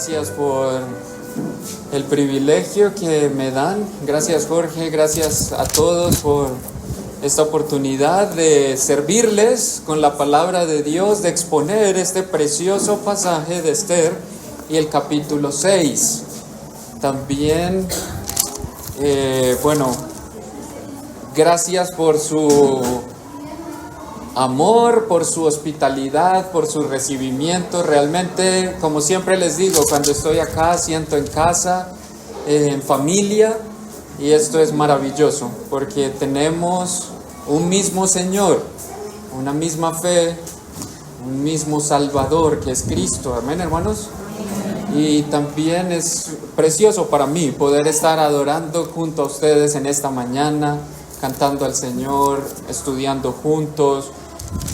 gracias por el privilegio que me dan. Gracias, Jorge, gracias a todos por esta oportunidad de servirles con la palabra de Dios, de exponer este precioso pasaje de Esther y el capítulo 6. También, gracias por su amor, por su hospitalidad, por su recibimiento. Realmente, como siempre les digo, cuando estoy acá siento en casa, en familia, y esto es maravilloso porque tenemos un mismo Señor, una misma fe, un mismo Salvador que es Cristo. Amén, hermanos. Y también es precioso para mí poder estar adorando junto a ustedes en esta mañana, cantando al Señor, estudiando juntos.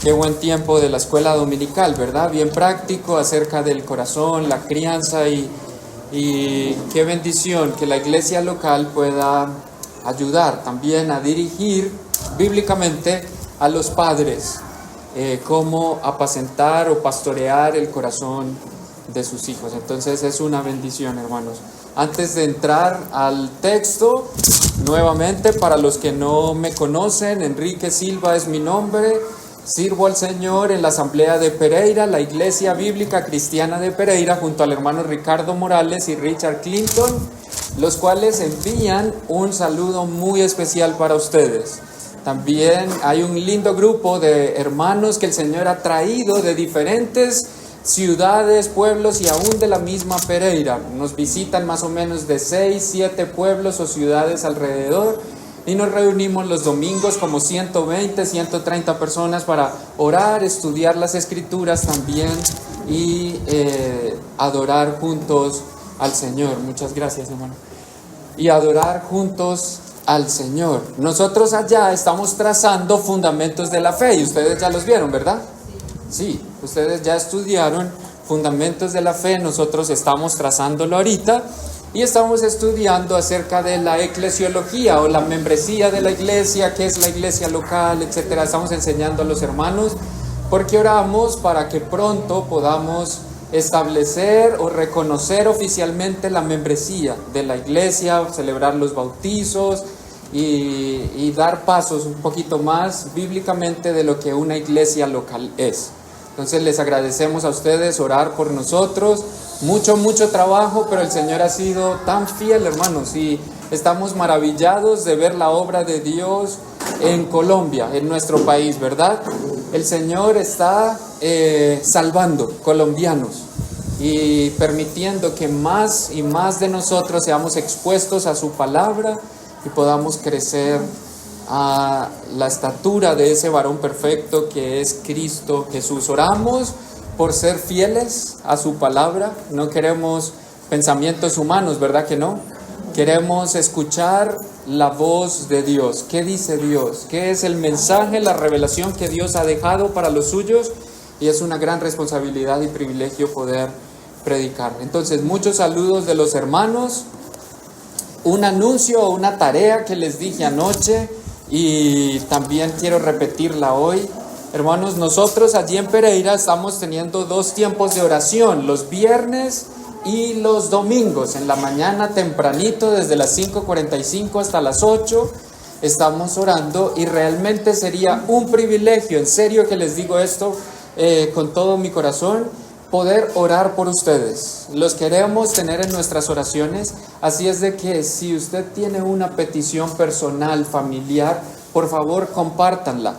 Qué buen tiempo de la escuela dominical, ¿verdad? Bien práctico acerca del corazón, la crianza y qué bendición que la iglesia local pueda ayudar también a dirigir bíblicamente a los padres, cómo apacentar o pastorear el corazón de sus hijos. Entonces es una bendición, hermanos. Antes de entrar al texto, nuevamente para los que no me conocen, Enrique Silva es mi nombre. Sirvo al Señor en la Asamblea de Pereira, la Iglesia Bíblica Cristiana de Pereira, junto al hermano Ricardo Morales y Richard Clinton, los cuales envían un saludo muy especial para ustedes. También hay un lindo grupo de hermanos que el Señor ha traído de diferentes ciudades, pueblos y aún de la misma Pereira. Nos visitan más o menos de 6, 7 pueblos o ciudades alrededor. Y nos reunimos los domingos como 120, 130 personas para orar, estudiar las Escrituras también y adorar juntos al Señor. Muchas gracias, hermano. Y adorar juntos al Señor. Nosotros allá estamos trazando fundamentos de la fe y ustedes ya los vieron, ¿verdad? Sí, ustedes ya estudiaron fundamentos de la fe. Nosotros estamos trazándolo ahorita. Y estamos estudiando acerca de la eclesiología o la membresía de la iglesia, qué es la iglesia local, etcétera. Estamos enseñando a los hermanos porque oramos para que pronto podamos establecer o reconocer oficialmente la membresía de la iglesia, celebrar los bautizos y dar pasos un poquito más bíblicamente de lo que una iglesia local es. Entonces les agradecemos a ustedes orar por nosotros. Mucho trabajo, pero el Señor ha sido tan fiel, hermanos, y estamos maravillados de ver la obra de Dios en Colombia, en nuestro país, ¿verdad? El Señor está salvando colombianos y permitiendo que más y más de nosotros seamos expuestos a su palabra y podamos crecer a la estatura de ese varón perfecto que es Cristo Jesús. Oramos por ser fieles a su palabra. No queremos pensamientos humanos, ¿verdad que no? Queremos escuchar la voz de Dios. ¿Qué dice Dios? ¿Qué es el mensaje, la revelación que Dios ha dejado para los suyos? Y es una gran responsabilidad y privilegio poder predicar. Entonces, muchos saludos de los hermanos. Un anuncio o una tarea que les dije anoche y también quiero repetirla hoy. Hermanos, nosotros allí en Pereira estamos teniendo 2 tiempos de oración, los viernes y los domingos. En la mañana tempranito, desde las 5:45 hasta las 8, estamos orando y realmente sería un privilegio, en serio que les digo esto con todo mi corazón, poder orar por ustedes. Los queremos tener en nuestras oraciones, así es de que si usted tiene una petición personal, familiar, por favor compártanla.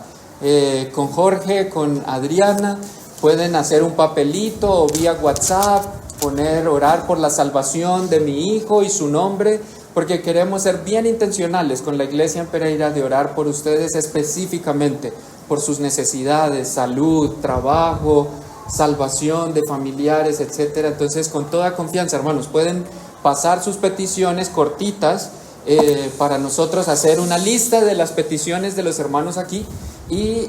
Con Jorge, con Adriana, pueden hacer un papelito o vía WhatsApp, orar por la salvación de mi hijo y su nombre, porque queremos ser bien intencionales con la iglesia en Pereira de orar por ustedes específicamente, por sus necesidades, salud, trabajo, salvación de familiares, etcétera. Entonces, con toda confianza, hermanos, pueden pasar sus peticiones cortitas para nosotros hacer una lista de las peticiones de los hermanos aquí. Y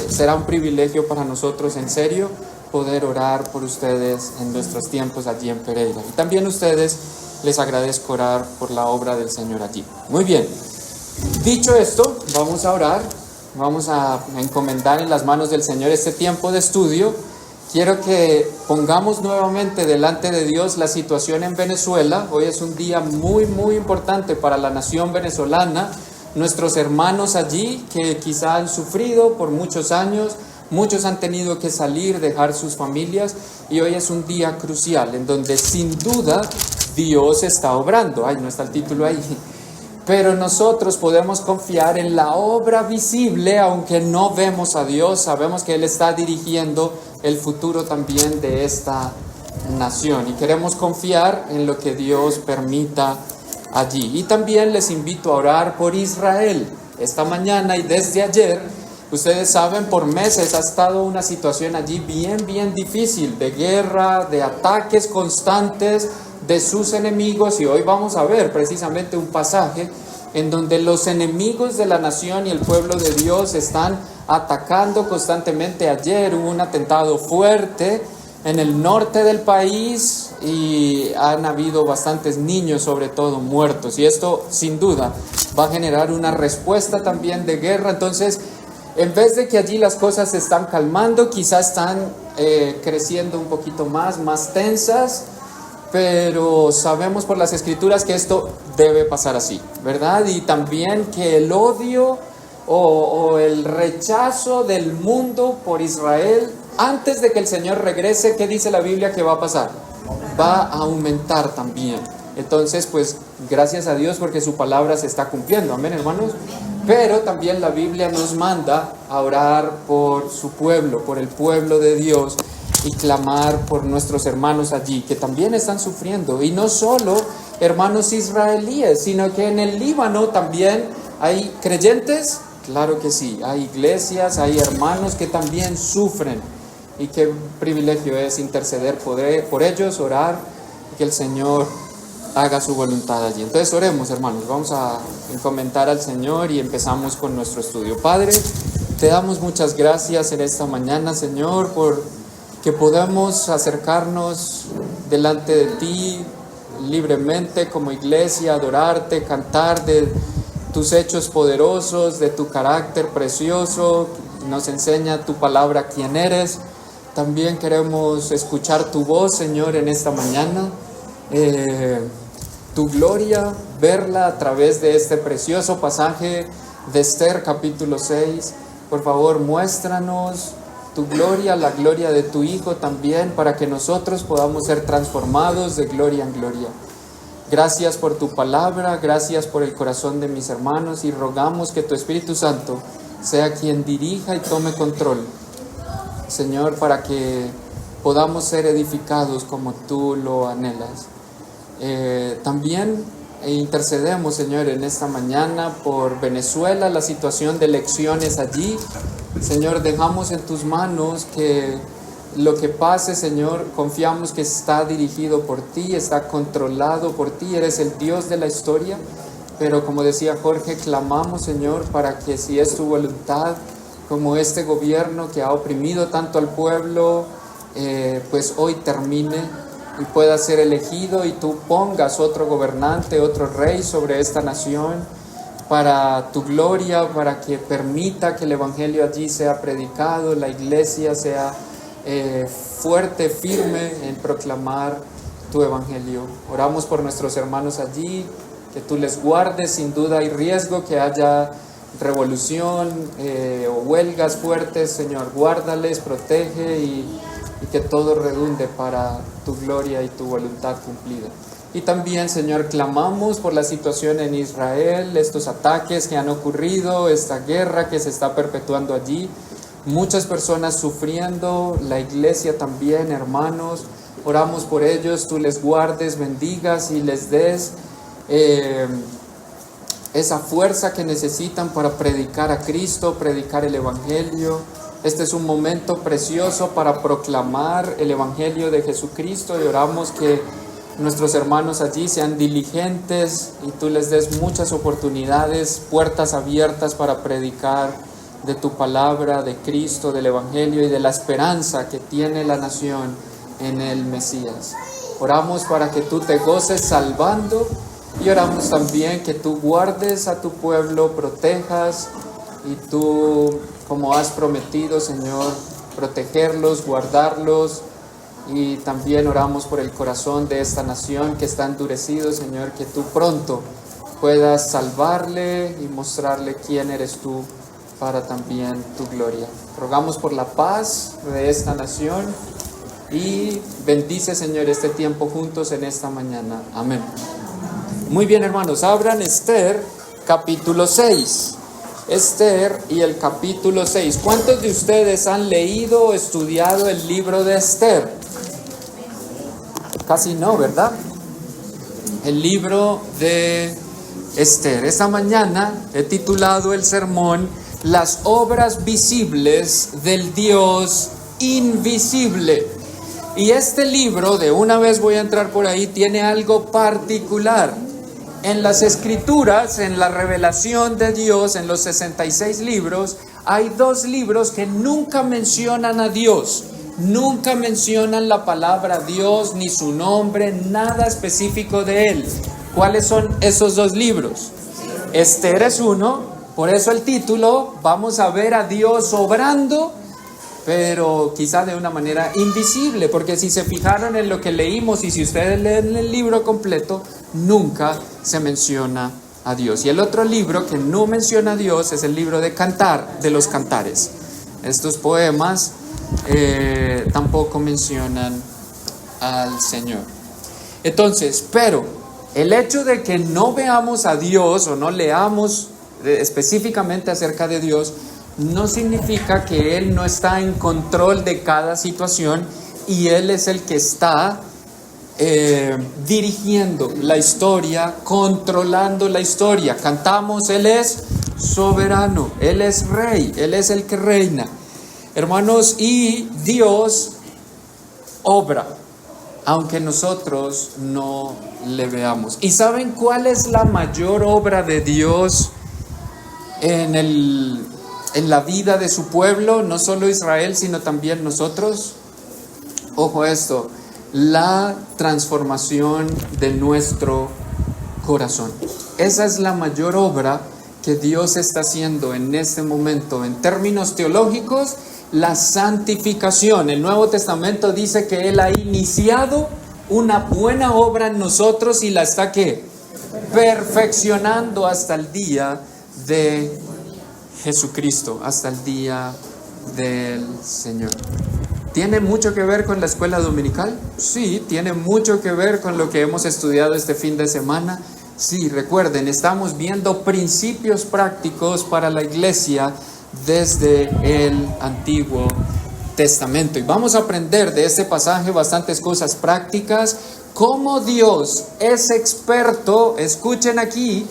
será un privilegio para nosotros, en serio, poder orar por ustedes en nuestros tiempos allí en Pereira. Y también ustedes, les agradezco orar por la obra del Señor allí. Muy bien, dicho esto, vamos a orar, vamos a encomendar en las manos del Señor este tiempo de estudio. quiero que pongamos nuevamente delante de Dios la situación en Venezuela. Hoy es un día muy, muy importante para la nación venezolana. Nuestros hermanos allí que quizá han sufrido por muchos años, muchos han tenido que salir, dejar sus familias, y hoy es un día crucial en donde sin duda Dios está obrando. No está el título ahí. Pero nosotros podemos confiar en la obra visible, aunque no vemos a Dios, sabemos que Él está dirigiendo el futuro también de esta nación y queremos confiar en lo que Dios permita allí. Y también les invito a orar por Israel. Esta mañana y desde ayer, ustedes saben, por meses ha estado una situación allí bien difícil, de guerra, de ataques constantes de sus enemigos, y hoy vamos a ver precisamente un pasaje en donde los enemigos de la nación y el pueblo de Dios están atacando constantemente. Ayer hubo un atentado fuerte en el norte del país y han habido bastantes niños, sobre todo, muertos, y esto sin duda va a generar una respuesta también de guerra. Entonces, en vez de que allí las cosas se están calmando, quizás están creciendo un poquito más tensas, pero sabemos por las Escrituras que esto debe pasar así, ¿verdad? Y también que el odio o el rechazo del mundo por Israel, antes de que el Señor regrese, ¿qué dice la Biblia que va a pasar? Va a aumentar también. Entonces, pues, gracias a Dios porque su palabra se está cumpliendo, amén, hermanos. Pero también la Biblia nos manda a orar por su pueblo, por el pueblo de Dios, y clamar por nuestros hermanos allí, que también están sufriendo. Y no solo hermanos israelíes, sino que en el Líbano también hay creyentes. Claro que sí, hay iglesias, hay hermanos que también sufren. Y qué privilegio es interceder por ellos, orar, y que el Señor haga su voluntad allí. Entonces oremos, hermanos, vamos a encomendar al Señor y empezamos con nuestro estudio. Padre, te damos muchas gracias en esta mañana, Señor, por que podamos acercarnos delante de ti libremente como iglesia, adorarte, cantar de tus hechos poderosos, de tu carácter precioso. Nos enseña tu palabra quién eres. También queremos escuchar tu voz, Señor, en esta mañana. Tu gloria, verla a través de este precioso pasaje de Esther, capítulo 6. Por favor, muéstranos tu gloria, la gloria de tu Hijo también, para que nosotros podamos ser transformados de gloria en gloria. Gracias por tu palabra, gracias por el corazón de mis hermanos, y rogamos que tu Espíritu Santo sea quien dirija y tome control, Señor, para que podamos ser edificados como tú lo anhelas. También intercedemos, Señor, en esta mañana por Venezuela, la situación de elecciones allí. Señor, dejamos en tus manos que lo que pase, Señor, confiamos que está dirigido por ti, está controlado por ti, eres el Dios de la historia. Pero como decía Jorge, clamamos, Señor, para que si es tu voluntad, como este gobierno que ha oprimido tanto al pueblo, pues hoy termine y pueda ser elegido, y tú pongas otro gobernante, otro rey sobre esta nación, para tu gloria, para que permita que el evangelio allí sea predicado, la iglesia sea fuerte, firme en proclamar tu evangelio. Oramos por nuestros hermanos allí, que tú les guardes. Sin duda hay riesgo que haya revolución o huelgas fuertes, Señor, guárdales, protege y que todo redunde para tu gloria y tu voluntad cumplida. Y también, Señor, clamamos por la situación en Israel, estos ataques que han ocurrido, esta guerra que se está perpetuando allí, muchas personas sufriendo, la iglesia también, hermanos. Oramos por ellos, tú les guardes, bendigas y les des esa fuerza que necesitan para predicar a Cristo, predicar el evangelio. Este es un momento precioso para proclamar el evangelio de Jesucristo, y oramos que nuestros hermanos allí sean diligentes y tú les des muchas oportunidades, puertas abiertas para predicar de tu palabra, de Cristo, del evangelio y de la esperanza que tiene la nación en el Mesías. Oramos para que tú te goces salvando, y oramos también que tú guardes a tu pueblo, protejas, y tú, como has prometido, Señor, protegerlos, guardarlos. Y también oramos por el corazón de esta nación que está endurecido, Señor, que tú pronto puedas salvarle y mostrarle quién eres tú para también tu gloria. Rogamos por la paz de esta nación y bendice, Señor, este tiempo juntos en esta mañana. Amén. Muy bien, hermanos, abran Esther capítulo 6. Esther y el capítulo 6. ¿Cuántos de ustedes han leído o estudiado el libro de Esther? Casi no, ¿verdad? El libro de Esther. Esta mañana he titulado el sermón Las obras visibles del Dios invisible. Y este libro, de una vez voy a entrar por ahí, tiene algo particular. En las Escrituras, en la revelación de Dios, en los 66 libros, hay 2 libros que nunca mencionan a Dios. Nunca mencionan la palabra Dios, ni su nombre, nada específico de Él. ¿Cuáles son esos 2 libros? Esther es uno, por eso el título, vamos a ver a Dios obrando, pero quizá de una manera invisible, porque si se fijaron en lo que leímos y si ustedes leen el libro completo, nunca se menciona a Dios. Y el otro libro que no menciona a Dios es el libro de Cantar, de los Cantares. Estos poemas tampoco mencionan al Señor. Entonces, pero el hecho de que no veamos a Dios o no leamos específicamente acerca de Dios no significa que Él no está en control de cada situación y Él es el que está dirigiendo la historia, controlando la historia. Cantamos, Él es soberano, Él es rey, Él es el que reina. Hermanos, y Dios obra, aunque nosotros no le veamos. ¿Y saben cuál es la mayor obra de Dios en la vida de su pueblo? No solo Israel, sino también nosotros. Ojo a esto, la transformación de nuestro corazón. Esa es la mayor obra que Dios está haciendo en este momento. En términos teológicos, la santificación. El Nuevo Testamento dice que Él ha iniciado una buena obra en nosotros y la está ¿qué? Perfeccionando hasta el día de Jesucristo, hasta el día del Señor. ¿Tiene mucho que ver con la escuela dominical? Sí, tiene mucho que ver con lo que hemos estudiado este fin de semana. Sí, recuerden, estamos viendo principios prácticos para la iglesia desde el Antiguo Testamento. Y vamos a aprender de este pasaje bastantes cosas prácticas. Cómo Dios es experto, escuchen aquí,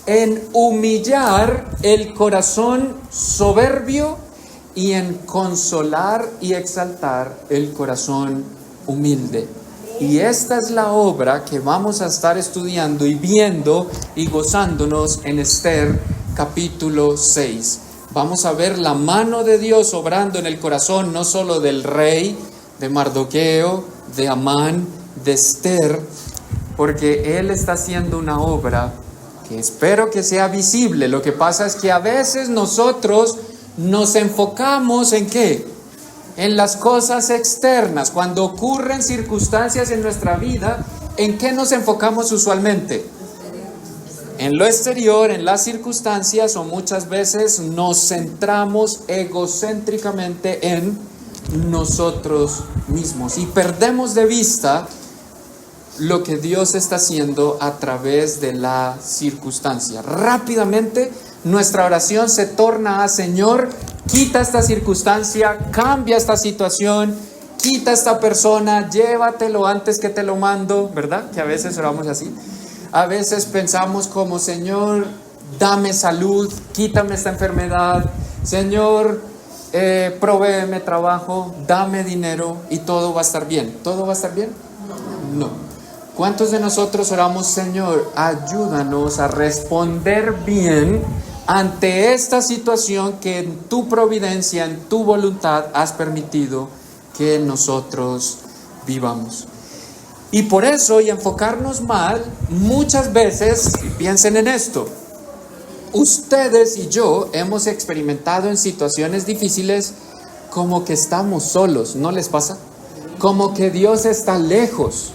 en humillar el corazón soberbio y en consolar y exaltar el corazón humilde. Y esta es la obra que vamos a estar estudiando y viendo y gozándonos en Esther capítulo 6. Vamos a ver la mano de Dios obrando en el corazón no solo del rey, de Mardoqueo, de Amán, de Esther, porque Él está haciendo una obra que espero que sea visible. Lo que pasa es que a veces nosotros nos enfocamos ¿en qué? En las cosas externas. Cuando ocurren circunstancias en nuestra vida, ¿en qué nos enfocamos usualmente? En lo exterior, en las circunstancias, o muchas veces nos centramos egocéntricamente en nosotros mismos y perdemos de vista lo que Dios está haciendo a través de la circunstancia. Rápidamente nuestra oración se torna a: Señor, quita esta circunstancia, cambia esta situación, quita esta persona, llévatelo antes que te lo mando, ¿verdad? Que a veces oramos así. A veces pensamos como: Señor, dame salud, quítame esta enfermedad, Señor, provéeme trabajo, dame dinero y todo va a estar bien. ¿Todo va a estar bien? No. ¿Cuántos de nosotros oramos: Señor, ayúdanos a responder bien ante esta situación que en tu providencia, en tu voluntad has permitido que nosotros vivamos? Y por eso, y enfocarnos mal, muchas veces, y piensen en esto, ustedes y yo hemos experimentado en situaciones difíciles como que estamos solos, ¿no les pasa? Como que Dios está lejos,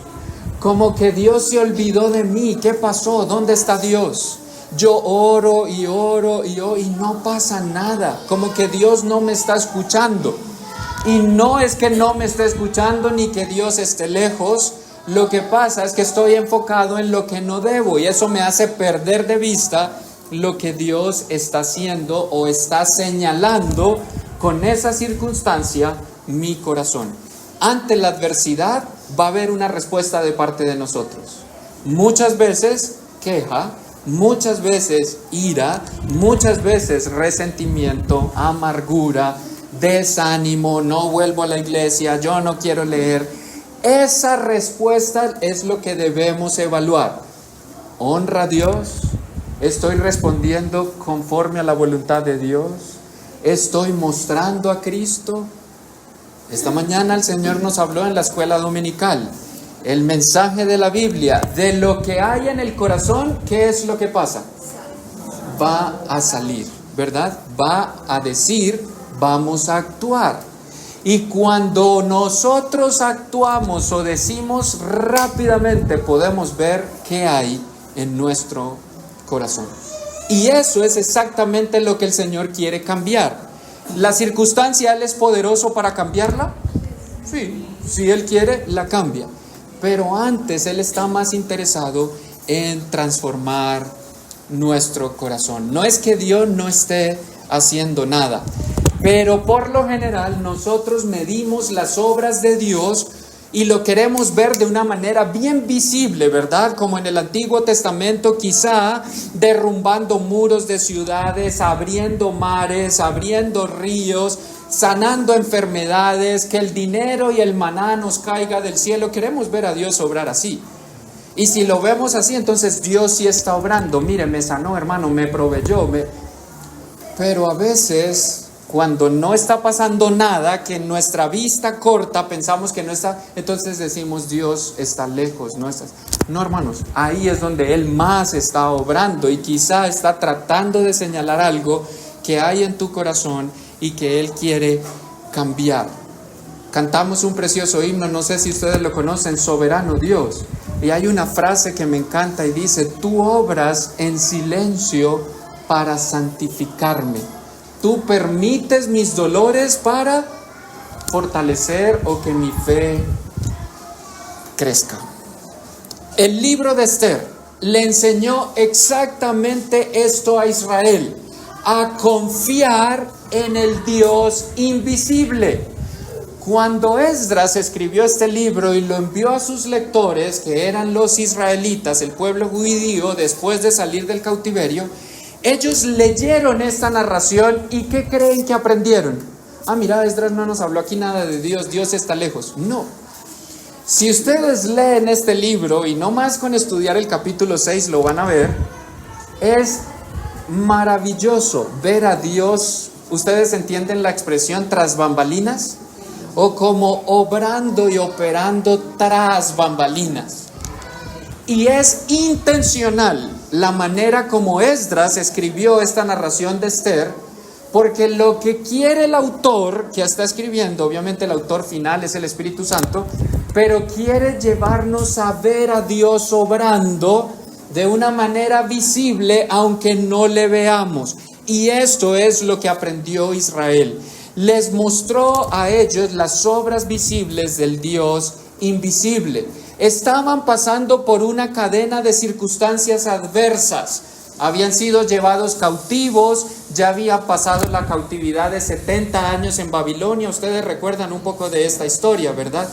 como que Dios se olvidó de mí. ¿Qué pasó? ¿Dónde está Dios? Yo oro y oro y oro y no pasa nada, como que Dios no me está escuchando. Y no es que no me esté escuchando ni que Dios esté lejos. Lo que pasa es que estoy enfocado en lo que no debo y eso me hace perder de vista lo que Dios está haciendo o está señalando con esa circunstancia mi corazón. Ante la adversidad va a haber una respuesta de parte de nosotros. Muchas veces queja, muchas veces ira, muchas veces resentimiento, amargura, desánimo, no vuelvo a la iglesia, yo no quiero leer. Esa respuesta es lo que debemos evaluar. ¿Honra a Dios? ¿Estoy respondiendo conforme a la voluntad de Dios? ¿Estoy mostrando a Cristo? Esta mañana el Señor nos habló en la escuela dominical. El mensaje de la Biblia, de lo que hay en el corazón, ¿qué es lo que pasa? Va a salir, ¿verdad? Va a decir, vamos a actuar. Y cuando nosotros actuamos o decimos rápidamente, podemos ver qué hay en nuestro corazón. Y eso es exactamente lo que el Señor quiere cambiar. ¿La circunstancia Él es poderoso para cambiarla? Sí, si Él quiere, la cambia. Pero antes Él está más interesado en transformar nuestro corazón. No es que Dios no esté haciendo nada, pero por lo general nosotros medimos las obras de Dios y lo queremos ver de una manera bien visible, ¿verdad? Como en el Antiguo Testamento, quizá derrumbando muros de ciudades, abriendo mares, abriendo ríos, sanando enfermedades, que el dinero y el maná nos caiga del cielo. Queremos ver a Dios obrar así. Y si lo vemos así, entonces Dios sí está obrando. Mire, me sanó, hermano, me proveyó. Pero a veces, cuando no está pasando nada, que en nuestra vista corta pensamos que no está, entonces decimos Dios está lejos, no está. No, hermanos, ahí es donde Él más está obrando y quizá está tratando de señalar algo que hay en tu corazón y que Él quiere cambiar. Cantamos un precioso himno, no sé si ustedes lo conocen, Soberano Dios. Y hay una frase que me encanta y dice, tú obras en silencio para santificarme. Tú permites mis dolores para fortalecer o que mi fe crezca. El libro de Esther le enseñó exactamente esto a Israel, a confiar en el Dios invisible. Cuando Esdras escribió este libro y lo envió a sus lectores, que eran los israelitas, el pueblo judío, después de salir del cautiverio, ellos leyeron esta narración y ¿qué creen que aprendieron? Ah, mira, Esdras no nos habló aquí nada de Dios, Dios está lejos. No. Si ustedes leen este libro, y no más con estudiar el capítulo 6 lo van a ver, es maravilloso ver a Dios. ¿Ustedes entienden la expresión tras bambalinas? O como obrando y operando tras bambalinas. Y es intencional la manera como Esdras escribió esta narración de Esther, porque lo que quiere el autor que está escribiendo, obviamente el autor final es el Espíritu Santo, pero quiere llevarnos a ver a Dios obrando de una manera visible, aunque no le veamos. Y esto es lo que aprendió Israel. Les mostró a ellos las obras visibles del Dios invisible. Estaban pasando por una cadena de circunstancias adversas. Habían sido llevados cautivos, ya había pasado la cautividad de 70 años en Babilonia. Ustedes recuerdan un poco de esta historia, ¿verdad?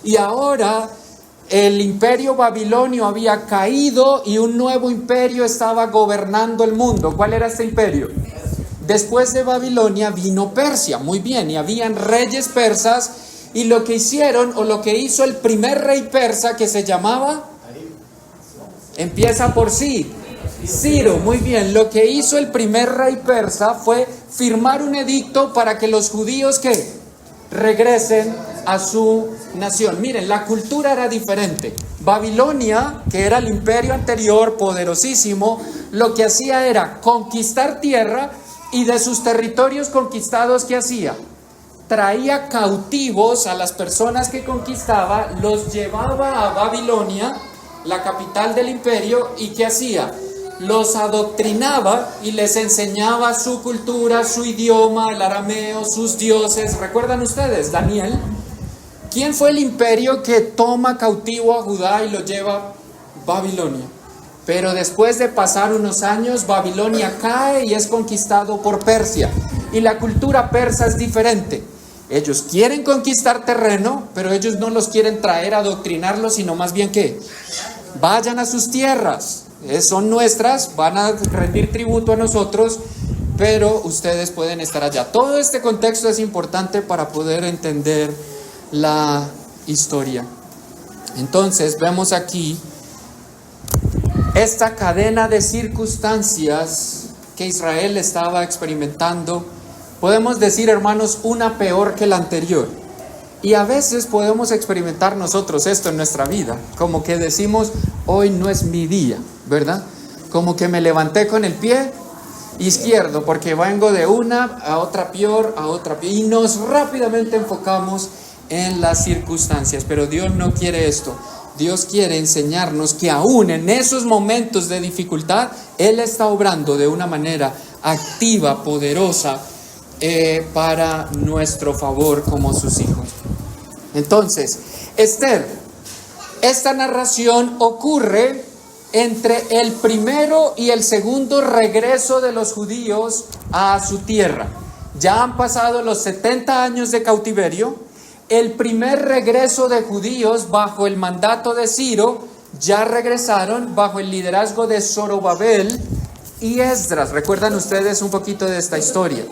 Y ahora el imperio babilonio había caído y un nuevo imperio estaba gobernando el mundo. ¿Cuál era este imperio? Después de Babilonia vino Persia, muy bien, y habían reyes persas, y lo que hicieron, o lo que hizo el primer rey persa, que se llamaba, empieza por sí, Ciro, muy bien, lo que hizo el primer rey persa fue firmar un edicto para que los judíos, ¿qué? Regresen a su nación. Miren, la cultura era diferente. Babilonia, que era el imperio anterior, poderosísimo, lo que hacía era conquistar tierra. Y de sus territorios conquistados, ¿qué hacía? traía cautivos a las personas que conquistaba, los llevaba a Babilonia, la capital del imperio, y ¿qué hacía? Los adoctrinaba y les enseñaba su cultura, su idioma, el arameo, sus dioses. ¿Recuerdan ustedes, Daniel? ¿Quién fue el imperio que toma cautivo a Judá y lo lleva a Babilonia? Pero después de pasar unos años, Babilonia cae y es conquistado por Persia. Y la cultura persa es diferente. Ellos quieren conquistar terreno, pero ellos no los quieren traer a adoctrinarlos, sino más bien que vayan a sus tierras. Son nuestras, van a rendir tributo a nosotros, pero ustedes pueden estar allá. Todo este contexto es importante para poder entender la historia. Entonces vemos aquí esta cadena de circunstancias que Israel estaba experimentando. Podemos decir, hermanos, una peor que la anterior. Y a veces podemos experimentar nosotros esto en nuestra vida, como que decimos, hoy no es mi día, ¿verdad? Como que me levanté con el pie izquierdo, porque vengo de una a otra peor, y nos rápidamente enfocamos en las circunstancias. Pero Dios no quiere esto. Dios quiere enseñarnos que aún en esos momentos de dificultad, Él está obrando de una manera activa, poderosa, para nuestro favor como sus hijos. Entonces, Esther, esta narración ocurre entre el primero y el segundo regreso de los judíos a su tierra. Ya han pasado los 70 años de cautiverio. El primer regreso de judíos bajo el mandato de Ciro, ya regresaron bajo el liderazgo de Zorobabel y Esdras. ¿Recuerdan ustedes un poquito de esta historia?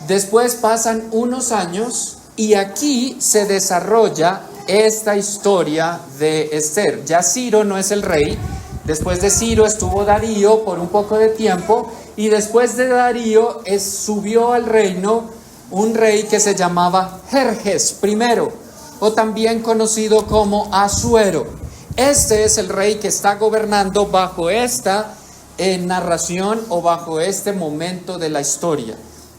Después pasan unos años y aquí se desarrolla esta historia de Esther. Ya Ciro no es el rey. Después de Ciro estuvo Darío por un poco de tiempo, y después de Darío subió al reino un rey que se llamaba Jerjes I, o también conocido como Asuero. Este es el rey que está gobernando bajo esta narración o bajo este momento de la historia.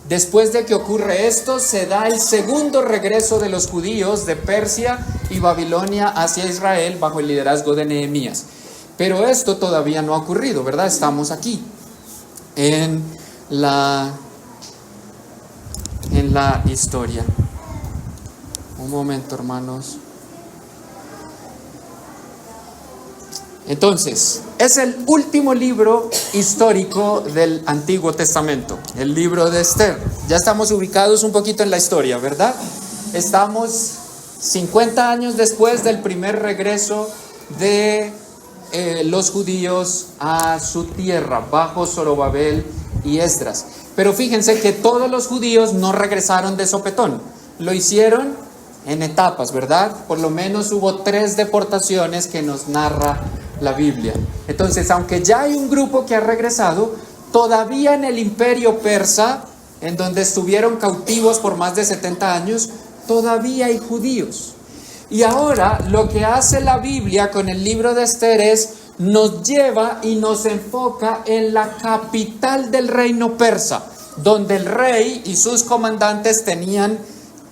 Después de que ocurre esto, se da el segundo regreso de los judíos de Persia y Babilonia hacia Israel bajo el liderazgo de Nehemías. Pero esto todavía no ha ocurrido, ¿verdad? Estamos aquí en la historia. Un momento, hermanos. Entonces, es el último libro histórico del Antiguo Testamento, el libro de Esther. Ya estamos ubicados un poquito en la historia, ¿verdad? Estamos 50 años después del primer regreso de los judíos a su tierra, bajo Zorobabel y Esdras. Pero fíjense que todos los judíos no regresaron de sopetón, lo hicieron en etapas, ¿verdad? Por lo menos hubo 3 deportaciones que nos narra la Biblia. Entonces, aunque ya hay un grupo que ha regresado, todavía en el imperio persa, en donde estuvieron cautivos por más de 70 años, todavía hay judíos. Y ahora lo que hace la Biblia con el libro de Esther es nos lleva y nos enfoca en la capital del reino persa, donde el rey y sus comandantes tenían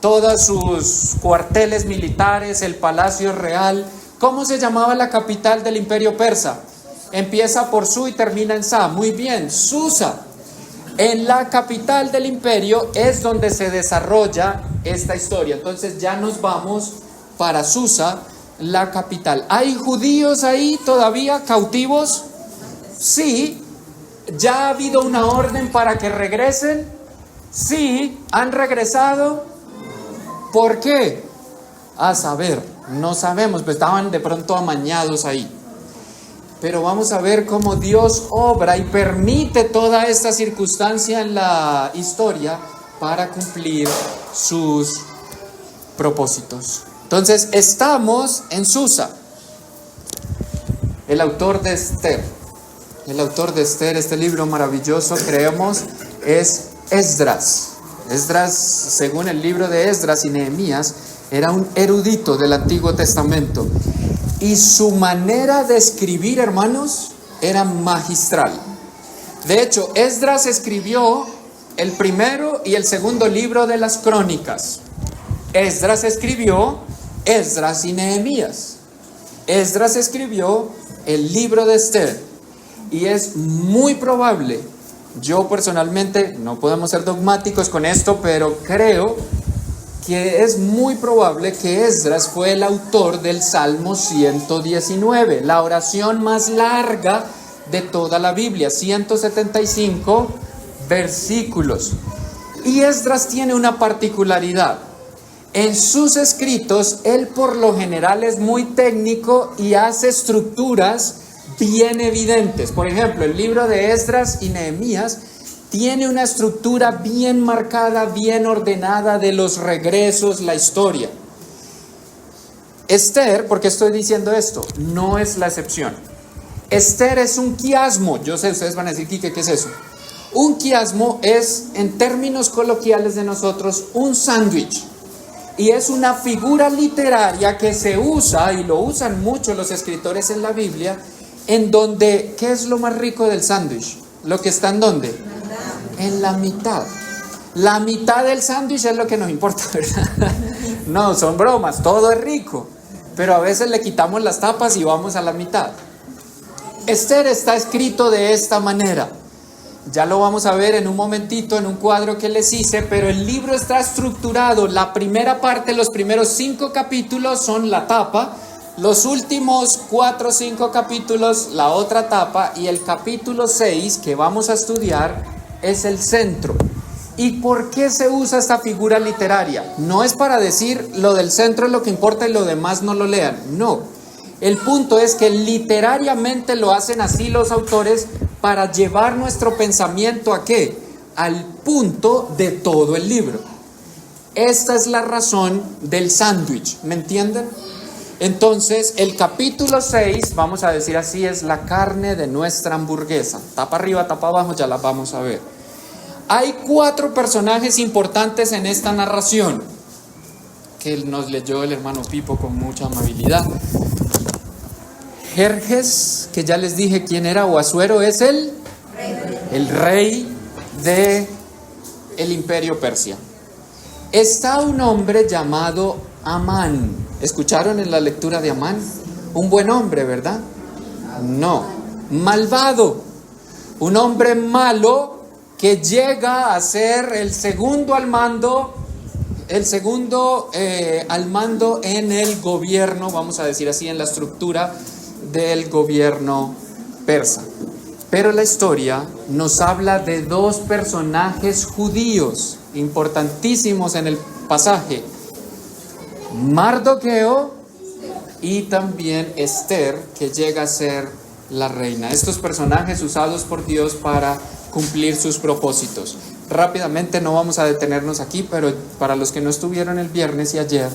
todos sus cuarteles militares, el palacio real. ¿Cómo se llamaba la capital del imperio persa? Empieza por Su y termina en Sa. Muy bien, Susa. En la capital del imperio es donde se desarrolla esta historia. Entonces ya nos vamos para Susa, la capital. ¿Hay judíos ahí todavía cautivos? Sí. ¿Ya ha habido una orden para que regresen? Sí. ¿Han regresado? ¿Por qué? A saber, no sabemos, pues estaban de pronto amañados ahí. Pero vamos a ver cómo Dios obra y permite toda esta circunstancia en la historia para cumplir sus propósitos. Entonces, estamos en Susa. El autor de Esther, este libro maravilloso, creemos, es Esdras. Esdras, según el libro de Esdras y Nehemías, era un erudito del Antiguo Testamento. Y su manera de escribir, hermanos, era magistral. De hecho, Esdras escribió el primero y el segundo libro de las Crónicas. Esdras escribió Esdras y Nehemías. Esdras escribió el libro de Esther. Y es muy probable, yo personalmente, no podemos ser dogmáticos con esto, pero creo que es muy probable que Esdras fue el autor del Salmo 119, la oración más larga de toda la Biblia, 175 versículos. Y Esdras tiene una particularidad. En sus escritos, él por lo general es muy técnico y hace estructuras bien evidentes. Por ejemplo, el libro de Esdras y Nehemías tiene una estructura bien marcada, bien ordenada de los regresos, la historia. Esther, ¿por qué estoy diciendo esto? No es la excepción. Esther es un quiasmo. Yo sé, ustedes van a decir, Quique, ¿qué es eso? Un quiasmo es, en términos coloquiales de nosotros, un sándwich. Y es una figura literaria que se usa, y lo usan mucho los escritores en la Biblia, en donde, ¿qué es lo más rico del sándwich? Lo que está en ¿dónde? En la mitad. La mitad del sándwich es lo que nos importa, ¿verdad? No, son bromas, todo es rico, pero a veces le quitamos las tapas y vamos a la mitad. Esther está escrito de esta manera. Ya lo vamos a ver en un momentito en un cuadro que les hice, pero el libro está estructurado. La primera parte, los primeros 5 capítulos son la tapa, los últimos 4 o 5 capítulos la otra tapa, y el capítulo 6 que vamos a estudiar es el centro. ¿Y por qué se usa esta figura literaria? No es para decir lo del centro es lo que importa y lo demás no lo lean, no. El punto es que literariamente lo hacen así los autores para llevar nuestro pensamiento ¿a qué? Al punto de todo el libro. Esta es la razón del sándwich, ¿me entienden? Entonces, el capítulo 6, vamos a decir así, es la carne de nuestra hamburguesa. Tapa arriba, tapa abajo, ya la vamos a ver. Hay 4 personajes importantes en esta narración que nos leyó el hermano Pipo con mucha amabilidad. Jerjes, que ya les dije quién era, o Asuero, es el rey de el imperio Persia. Está un hombre llamado Amán. ¿Escucharon en la lectura de Amán? Un buen hombre, ¿verdad? No, malvado. Un hombre malo que llega a ser el segundo al mando en el gobierno, vamos a decir así, en la estructura del gobierno persa. Pero la historia nos habla de 2 personajes judíos importantísimos en el pasaje: Mardoqueo y también Esther, que llega a ser la reina. Estos personajes usados por Dios para cumplir sus propósitos. Rápidamente, no vamos a detenernos aquí, pero para los que no estuvieron el viernes y ayer,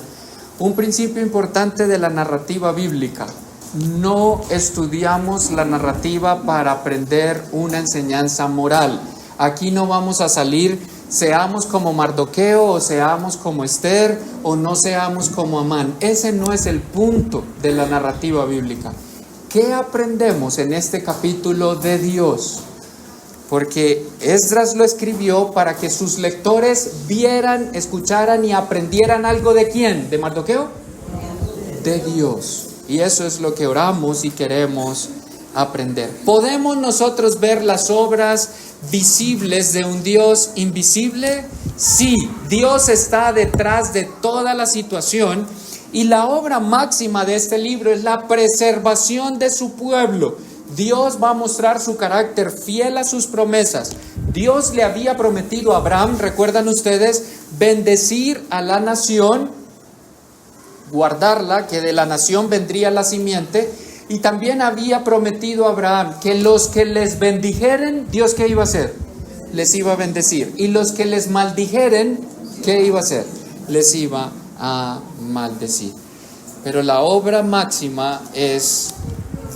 un principio importante de la narrativa bíblica: no estudiamos la narrativa para aprender una enseñanza moral. Aquí no vamos a salir, seamos como Mardoqueo o seamos como Esther o no seamos como Amán. Ese no es el punto de la narrativa bíblica. ¿Qué aprendemos en este capítulo de Dios? Porque Esdras lo escribió para que sus lectores vieran, escucharan y aprendieran algo ¿de quién? ¿De Mardoqueo? De Dios. Y eso es lo que oramos y queremos aprender. ¿Podemos nosotros ver las obras visibles de un Dios invisible? Sí, Dios está detrás de toda la situación, y la obra máxima de este libro es la preservación de su pueblo. Dios va a mostrar su carácter fiel a sus promesas. Dios le había prometido a Abraham, recuerdan ustedes, bendecir a la nación, guardarla, que de la nación vendría la simiente, y también había prometido a Abraham que los que les bendijeren, Dios ¿qué iba a hacer? Les iba a bendecir. Y los que les maldijeren, ¿qué iba a hacer? Les iba a maldecir. Pero la obra máxima es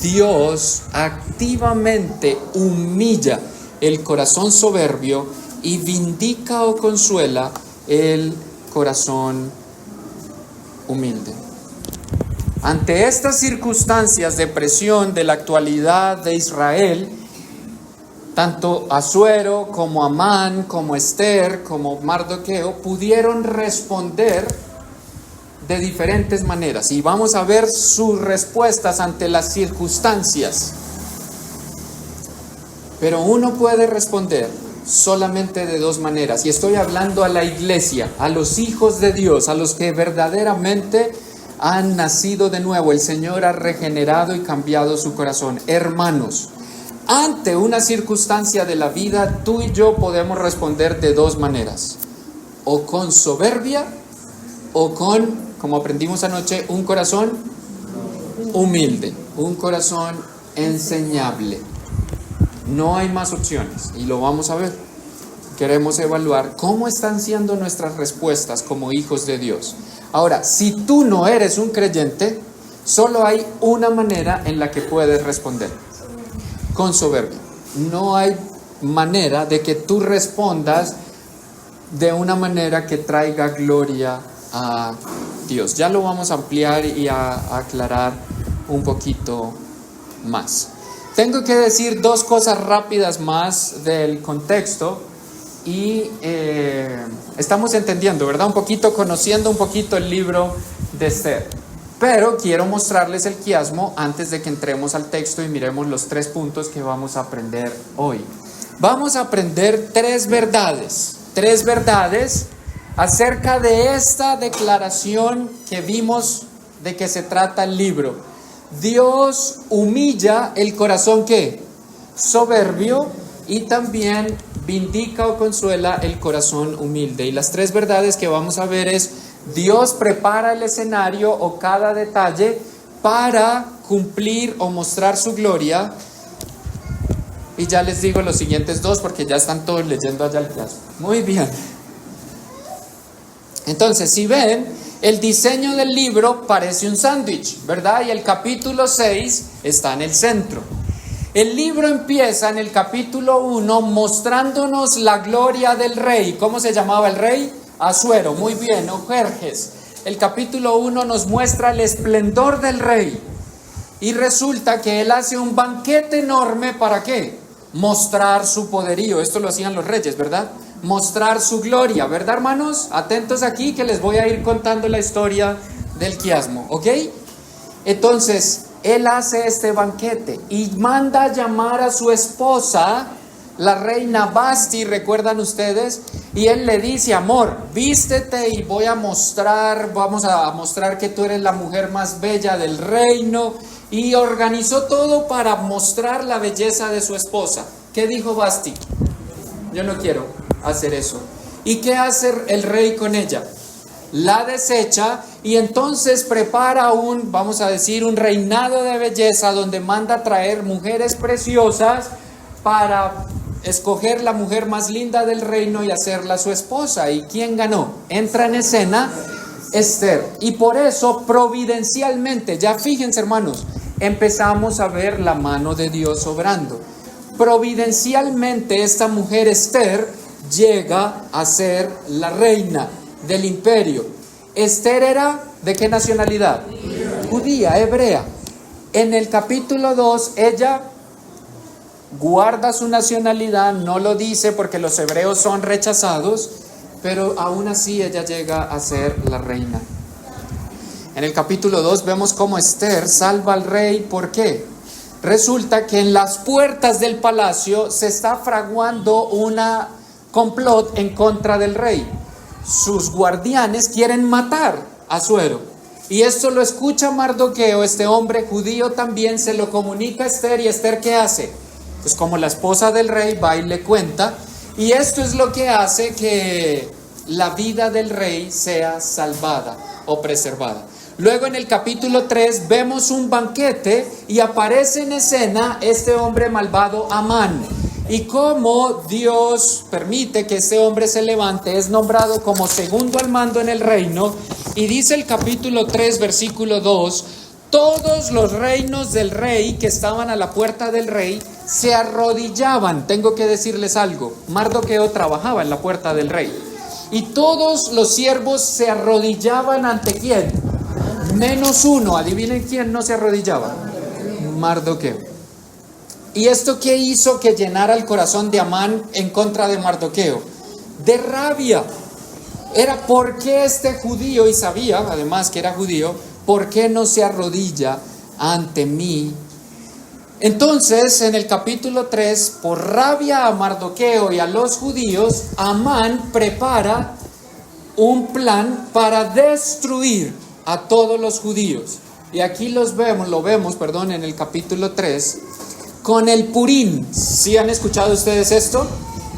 Dios activamente humilla el corazón soberbio y vindica o consuela el corazón humilde. Ante estas circunstancias de presión de la actualidad de Israel, tanto Asuero como Amán, como Esther, como Mardoqueo pudieron responder de diferentes maneras. Y vamos a ver sus respuestas ante las circunstancias. Pero uno puede responder solamente de dos maneras. Y estoy hablando a la iglesia, a los hijos de Dios, a los que verdaderamente han nacido de nuevo. El Señor ha regenerado y cambiado su corazón. Hermanos, ante una circunstancia de la vida, tú y yo podemos responder de dos maneras. O con soberbia, o con, como aprendimos anoche, un corazón humilde, un corazón enseñable. No hay más opciones y lo vamos a ver. Queremos evaluar cómo están siendo nuestras respuestas como hijos de Dios. Ahora, si tú no eres un creyente, solo hay una manera en la que puedes responder: con soberbia. No hay manera de que tú respondas de una manera que traiga gloria a Dios. Ya lo vamos a ampliar y a aclarar un poquito más. Tengo que decir dos cosas rápidas más del contexto y estamos entendiendo, ¿verdad? Un poquito, conociendo un poquito el libro de Esther. Pero quiero mostrarles el quiasmo antes de que entremos al texto y miremos los 3 puntos que vamos a aprender hoy. Vamos a aprender tres verdades acerca de esta declaración que vimos de que se trata el libro. Dios humilla el corazón ¿qué? Soberbio, y también vindica o consuela el corazón humilde. Y las 3 verdades que vamos a ver es: Dios prepara el escenario o cada detalle para cumplir o mostrar su gloria. Y ya les digo los siguientes 2 porque ya están todos leyendo allá el caso. Muy bien. Entonces, si ven, el diseño del libro parece un sándwich, ¿verdad? Y el capítulo 6 está en el centro. El libro empieza en el capítulo 1 mostrándonos la gloria del rey. ¿Cómo se llamaba el rey? Asuero, muy bien, o Jerjes. El capítulo 1 nos muestra el esplendor del rey. Y resulta que él hace un banquete enorme, ¿para qué? Mostrar su poderío. Esto lo hacían los reyes, ¿verdad? Mostrar su gloria, ¿verdad, hermanos? Atentos aquí que les voy a ir contando la historia del quiasmo, ¿ok? Entonces, él hace este banquete y manda a llamar a su esposa, la reina Vasti, ¿recuerdan ustedes? Y él le dice: amor, vístete y vamos a mostrar que tú eres la mujer más bella del reino. Y organizó todo para mostrar la belleza de su esposa. ¿Qué dijo Vasti? Yo no quiero hacer eso. ¿Y qué hace el rey con ella? La desecha y entonces prepara vamos a decir, un reinado de belleza donde manda a traer mujeres preciosas para escoger la mujer más linda del reino y hacerla su esposa. ¿Y quién ganó? Entra en escena Esther. Y por eso, providencialmente, ya fíjense, hermanos, empezamos a ver la mano de Dios obrando. Providencialmente, esta mujer Esther llega a ser la reina del imperio. Esther era ¿de qué nacionalidad? Judía, hebrea. En el capítulo 2, ella guarda su nacionalidad, no lo dice porque los hebreos son rechazados, pero aún así ella llega a ser la reina. En el capítulo 2 vemos cómo Esther salva al rey. ¿Por qué? Resulta que en las puertas del palacio se está fraguando una complot en contra del rey. Sus guardianes quieren matar a Asuero. Y esto lo escucha Mardoqueo, este hombre judío también, se lo comunica a Esther. ¿Y Esther qué hace? Pues como la esposa del rey va y le cuenta. Y esto es lo que hace que la vida del rey sea salvada o preservada. Luego en el capítulo 3 vemos un banquete y aparece en escena este hombre malvado Amán. Y como Dios permite que este hombre se levante, es nombrado como segundo al mando en el reino. Y dice el capítulo 3, versículo 2, todos los reinos del rey que estaban a la puerta del rey se arrodillaban. Tengo que decirles algo, Mardoqueo trabajaba en la puerta del rey. Y todos los siervos se arrodillaban ante ¿quién? Menos uno. Adivinen quién no se arrodillaba. Mardoqueo. ¿Y esto qué hizo que llenara el corazón de Amán en contra de Mardoqueo? De rabia. Era por qué este judío, y sabía además que era judío, por qué no se arrodilla ante mí. Entonces, en el capítulo 3, por rabia a Mardoqueo y a los judíos, Amán prepara un plan para destruir a todos los judíos. Y aquí lo vemos, en el capítulo 3, con el Purín. ¿Sí han escuchado ustedes esto?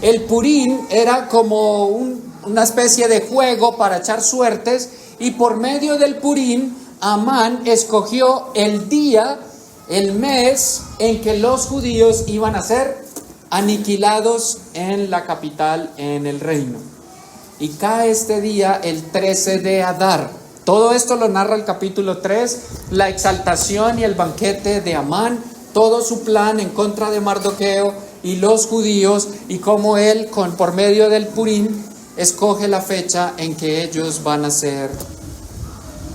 El Purín era como una especie de juego para echar suertes, y por medio del Purín, Amán escogió el día, el mes en que los judíos iban a ser aniquilados en la capital, en el reino. Y cae este día el 13 de Adar. Todo esto lo narra el capítulo 3, la exaltación y el banquete de Amán, todo su plan en contra de Mardoqueo y los judíos, y cómo él, por medio del Purín, escoge la fecha en que ellos van a ser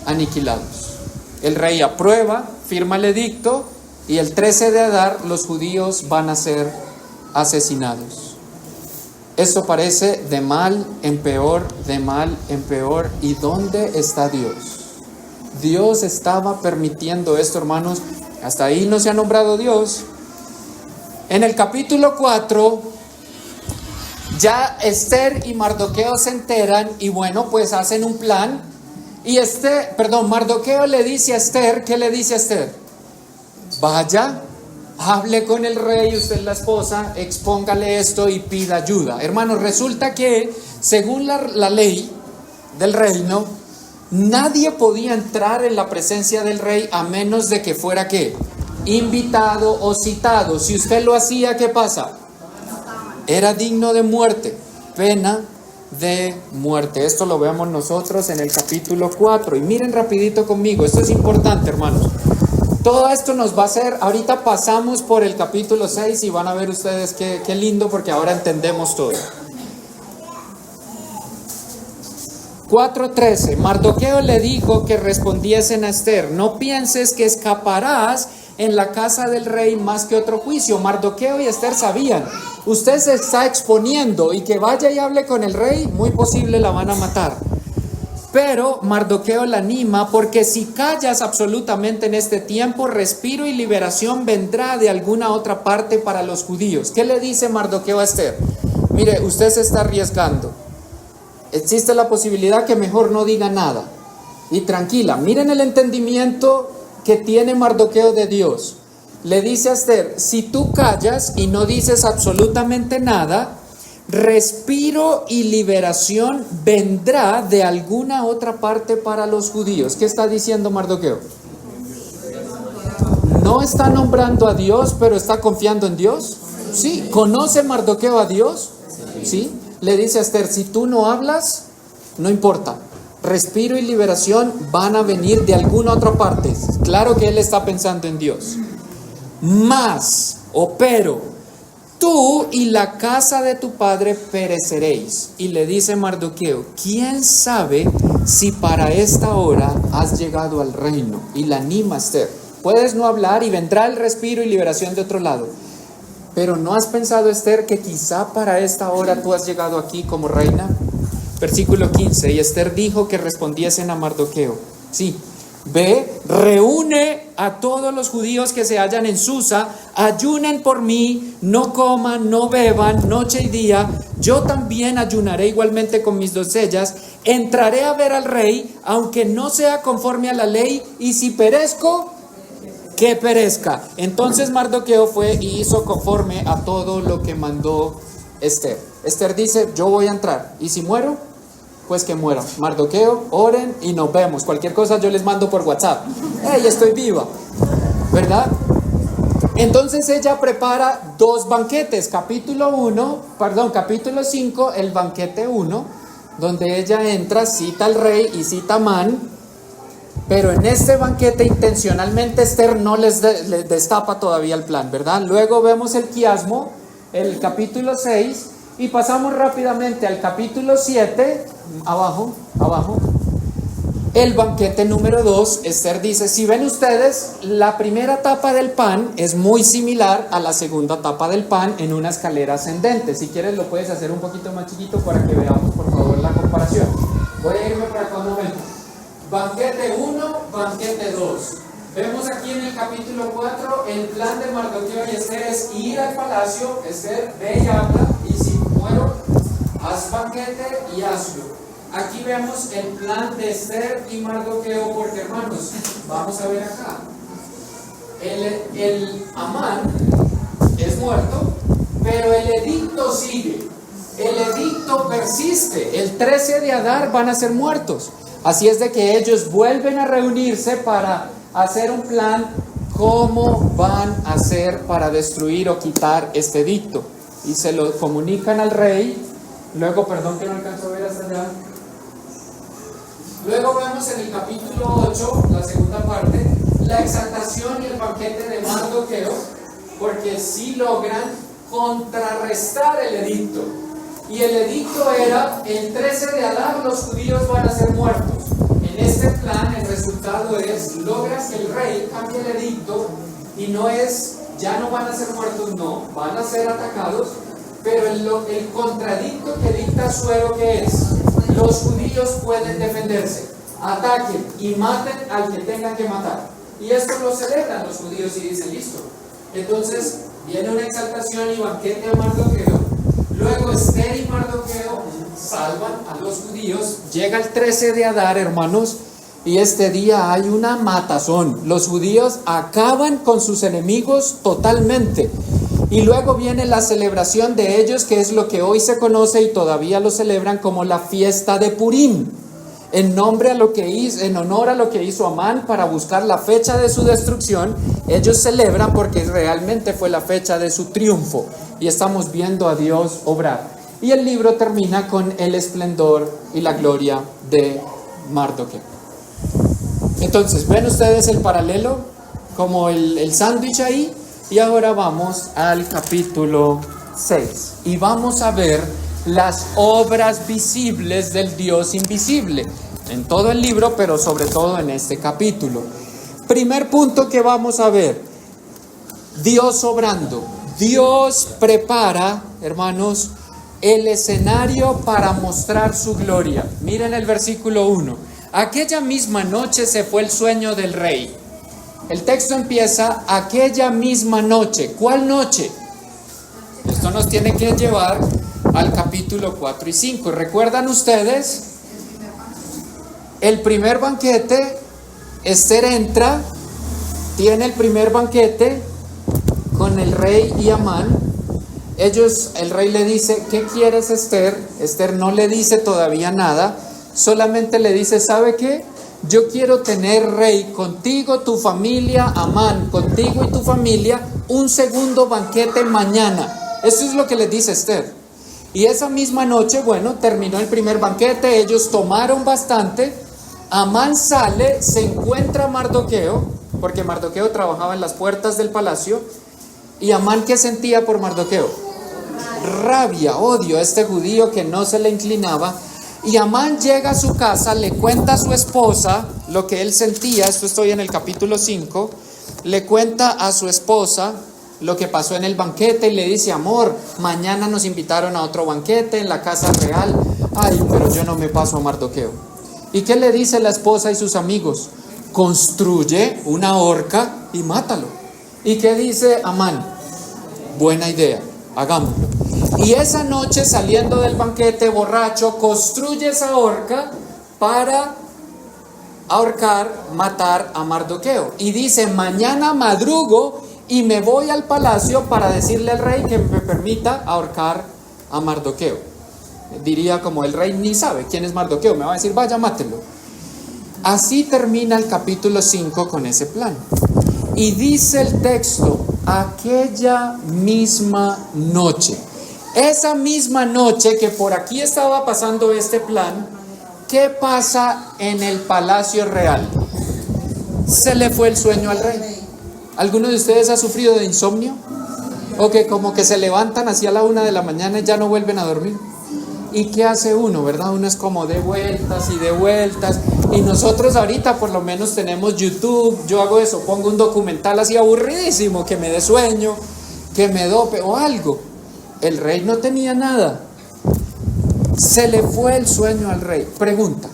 aniquilados. El rey aprueba, firma el edicto, y el 13 de Adar los judíos van a ser asesinados. Esto parece de mal en peor, de mal en peor. ¿Y dónde está Dios? Dios estaba permitiendo esto, hermanos. Hasta ahí no se ha nombrado Dios. En el capítulo 4, ya Esther y Mardoqueo se enteran y bueno, pues hacen un plan. Y Mardoqueo le dice a Esther, ¿qué le dice a Esther? Vaya, hable con el rey, usted es la esposa, expóngale esto y pida ayuda. Hermanos, resulta que según la ley del reino, nadie podía entrar en la presencia del rey a menos de que fuera ¿qué? Invitado o citado. Si usted lo hacía, ¿qué pasa? Era digno de muerte, pena de muerte. Esto lo vemos nosotros en el capítulo 4. Y miren rapidito conmigo, esto es importante, hermanos. Todo esto nos va a hacer, ahorita pasamos por el capítulo 6 y van a ver ustedes qué lindo, porque ahora entendemos todo. 4:13, Mardoqueo le dijo que respondiesen a Esther: no pienses que escaparás en la casa del rey más que otro juicio. Mardoqueo y Esther sabían, usted se está exponiendo, y que vaya y hable con el rey, muy posible la van a matar. Pero Mardoqueo la anima, porque si callas absolutamente en este tiempo, respiro y liberación vendrá de alguna otra parte para los judíos. ¿Qué le dice Mardoqueo a Esther? Mire, usted se está arriesgando. Existe la posibilidad que mejor no diga nada. Y tranquila, miren el entendimiento que tiene Mardoqueo de Dios. Le dice a Esther: si tú callas y no dices absolutamente nada, respiro y liberación vendrá de alguna otra parte para los judíos. ¿Qué está diciendo Mardoqueo? No está nombrando a Dios, pero está confiando en Dios. Sí. ¿Conoce Mardoqueo a Dios? Sí. Le dice a Esther: si tú no hablas, no importa. Respiro y liberación van a venir de alguna otra parte. Claro que él está pensando en Dios. Pero tú y la casa de tu padre pereceréis. Y le dice Mardoqueo: ¿quién sabe si para esta hora has llegado al reino? Y la anima Esther: puedes no hablar y vendrá el respiro y liberación de otro lado. Pero ¿no has pensado, Esther, que quizá para esta hora tú has llegado aquí como reina? Versículo 15, y Esther dijo que respondiesen a Mardoqueo: sí, ve, reúne a todos los judíos que se hallan en Susa, ayunen por mí, no coman, no beban, noche y día. Yo también ayunaré igualmente con mis doncellas, entraré a ver al rey, aunque no sea conforme a la ley, y si perezco, que perezca. Entonces Mardoqueo fue y hizo conforme a todo lo que mandó Esther. Esther dice: yo voy a entrar, y si muero, pues que muera. Mardoqueo, oren y nos vemos. Cualquier cosa yo les mando por WhatsApp. ¡Hey, estoy viva! ¿Verdad? Entonces ella prepara dos banquetes. Capítulo 5, el banquete 1, donde ella entra, cita al rey y cita a Amán. Pero en este banquete intencionalmente Esther no les destapa todavía el plan, ¿verdad? Luego vemos el quiasmo, el capítulo 6, y pasamos rápidamente al capítulo 7, abajo. el banquete número 2, Esther dice, si ven ustedes, la primera tapa del pan es muy similar a la segunda tapa del pan en una escalera ascendente. Si quieres lo puedes hacer un poquito más chiquito para que veamos por favor la comparación. Voy a irme por acá un momento. Banquete 1, banquete 2. Vemos aquí en el capítulo 4, el plan de Mardoqueo y Esther es ir al palacio. Esther ve y habla, y si muero, haz banquete y hazlo. Aquí vemos el plan de Esther y Mardoqueo, porque hermanos, vamos a ver acá. El Amán es muerto, pero el edicto sigue. El edicto persiste. El 13 de Adar van a ser muertos. Así es de que ellos vuelven a reunirse para hacer un plan cómo van a hacer para destruir o quitar este edicto. Y se lo comunican al rey. Luego, perdón que no alcanzo a ver hasta allá. Luego vemos en el capítulo 8, la segunda parte, la exaltación y el banquete de Mardoqueo, porque sí logran contrarrestar el edicto. Y el edicto era, el 13 de Adar los judíos van a ser muertos. En este plan el resultado es, logras que el rey cambie el edicto y no es, ya no van a ser muertos, no, van a ser atacados, pero el contradicto que dicta Suero, que es, los judíos pueden defenderse, ataquen y maten al que tengan que matar. Y esto lo celebran los judíos y dicen, listo. Entonces viene una exaltación y banquete a Mardoqueo. Luego Esther y Mardoqueo salvan a los judíos. Llega el 13 de Adar, hermanos, y este día hay una matazón. Los judíos acaban con sus enemigos totalmente. Y luego viene la celebración de ellos, que es lo que hoy se conoce y todavía lo celebran como la fiesta de Purim, en honor a lo que hizo Amán para buscar la fecha de su destrucción. Ellos celebran porque realmente fue la fecha de su triunfo y estamos viendo a Dios obrar. Y el libro termina con el esplendor y la gloria de Mardoqueo. Entonces, ¿ven ustedes el paralelo? Como el sándwich ahí. Y ahora vamos al capítulo 6 y vamos a ver las obras visibles del Dios invisible en todo el libro, pero sobre todo en este capítulo. Primer punto que vamos a ver, Dios obrando. Dios prepara, hermanos, el escenario para mostrar su gloria. Miren el versículo 1. Aquella misma noche se fue el sueño del rey. El texto empieza, aquella misma noche. ¿Cuál noche? Esto nos tiene que llevar al capítulo 4 y 5. ¿Recuerdan ustedes? El primer banquete, Esther entra, tiene el primer banquete con el rey y Amán. El rey le dice, ¿qué quieres, Esther? Esther no le dice todavía nada, solamente le dice, ¿sabe qué? Yo quiero tener, rey, contigo, tu familia, Amán, contigo y tu familia, un segundo banquete mañana. Eso es lo que le dice Esther. Y esa misma noche, bueno, terminó el primer banquete, ellos tomaron bastante. Amán sale, se encuentra a Mardoqueo, porque Mardoqueo trabajaba en las puertas del palacio. ¿Y Amán qué sentía por Mardoqueo? Rabia, odio a este judío que no se le inclinaba. Y Amán llega a su casa, le cuenta a su esposa lo que él sentía. Esto estoy en el capítulo 5. Le cuenta a su esposa lo que pasó en el banquete y le dice, amor, mañana nos invitaron a otro banquete en la casa real. Ay, pero yo no me paso a Mardoqueo. ¿Y qué le dice la esposa y sus amigos? Construye una horca y mátalo. ¿Y qué dice Amán? Buena idea, hagámoslo. Y esa noche, saliendo del banquete borracho, construye esa horca para ahorcar, matar a Mardoqueo. Y dice, mañana madrugo y me voy al palacio para decirle al rey que me permita ahorcar a Mardoqueo. Diría como el rey ni sabe quién es Mardoqueo, me va a decir, vaya, mátelo. Así termina el capítulo 5 con ese plan. Y dice el texto, aquella misma noche. Esa misma noche que por aquí estaba pasando este plan, ¿qué pasa en el palacio real? Se le fue el sueño al rey. ¿Alguno de ustedes ha sufrido de insomnio? O que como que se levantan hacia la 1 de la mañana y ya no vuelven a dormir. ¿Y qué hace uno, verdad? Uno es como de vueltas y de vueltas. Y nosotros ahorita por lo menos tenemos YouTube. Yo hago eso, pongo un documental así aburridísimo que me dé sueño, que me dope o algo. El rey no tenía nada. Se le fue el sueño al rey. Pregunta: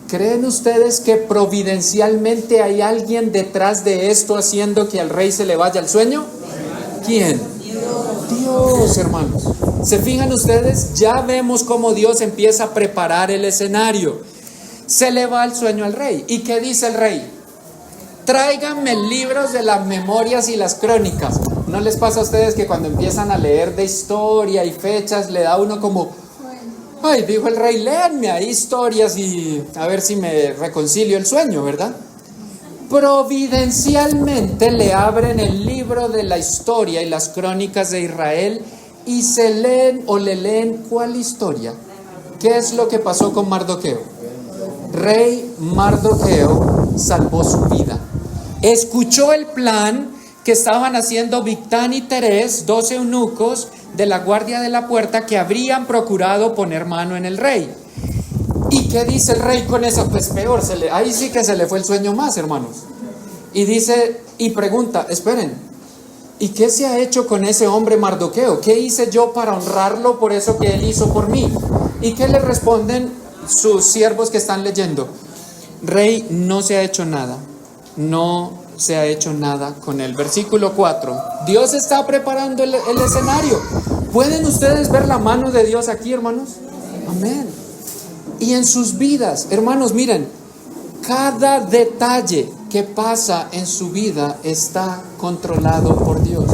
¿creen ustedes que providencialmente hay alguien detrás de esto haciendo que al rey se le vaya el sueño? ¿Quién? Dios, hermanos. ¿Se fijan ustedes? Ya vemos cómo Dios empieza a preparar el escenario. Se le va el sueño al rey. ¿Y qué dice el rey? Tráiganme libros de las memorias y las crónicas. ¿No les pasa a ustedes que cuando empiezan a leer de historia y fechas le da uno como: ay, dijo el rey, léanme ahí historias y a ver si me reconcilio el sueño, ¿verdad? Providencialmente le abren el libro de la historia y las crónicas de Israel y se leen o le leen ¿cuál historia? ¿Qué es lo que pasó con Mardoqueo? Rey Mardoqueo salvó su vida. Escuchó el plan que estaban haciendo Bigtán y Teres, 12 eunucos de la guardia de la puerta que habrían procurado poner mano en el rey. ¿Y qué dice el rey con eso? Pues peor, ahí sí que se le fue el sueño más, hermanos. Y dice, y pregunta, esperen, ¿y qué se ha hecho con ese hombre Mardoqueo? ¿Qué hice yo para honrarlo por eso que él hizo por mí? ¿Y qué le responden sus siervos que están leyendo? Rey, no se ha hecho nada, no se ha hecho nada con él. Versículo 4, Dios está preparando el escenario. ¿Pueden ustedes ver la mano de Dios aquí, hermanos? Amén. Y en sus vidas, hermanos, miren, cada detalle que pasa en su vida está controlado por Dios.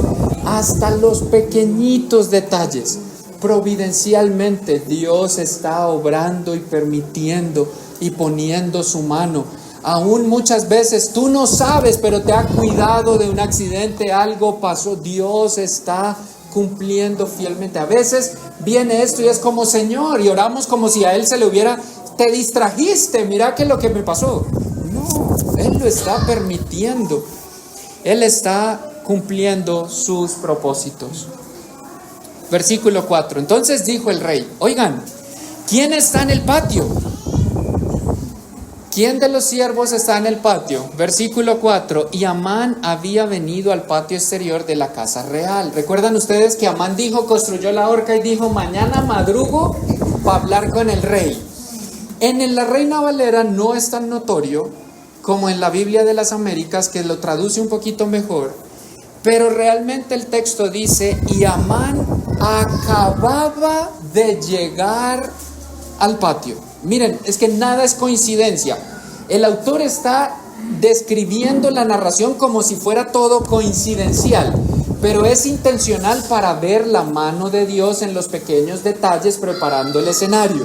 Hasta los pequeñitos detalles. Providencialmente Dios está obrando y permitiendo y poniendo su mano. Aún muchas veces tú no sabes, pero te ha cuidado de un accidente, algo pasó. Dios está cumpliendo fielmente. A veces viene esto y es como: Señor, y oramos como si a Él se le hubiera: te distrajiste, mira que lo que me pasó. No, Él lo está permitiendo. Él está cumpliendo sus propósitos. Versículo 4. Entonces dijo el rey: oigan, ¿quién está en el patio? ¿Quién de los siervos está en el patio? Versículo 4. Y Amán había venido al patio exterior de la casa real. ¿Recuerdan ustedes que Amán construyó la horca y dijo: mañana madrugo para hablar con el rey? En la Reina Valera no es tan notorio como en la Biblia de las Américas, que lo traduce un poquito mejor, pero realmente el texto dice: y Amán acababa de llegar al patio. Miren, es que nada es coincidencia. El autor está describiendo la narración como si fuera todo coincidencial, pero es intencional para ver la mano de Dios en los pequeños detalles preparando el escenario.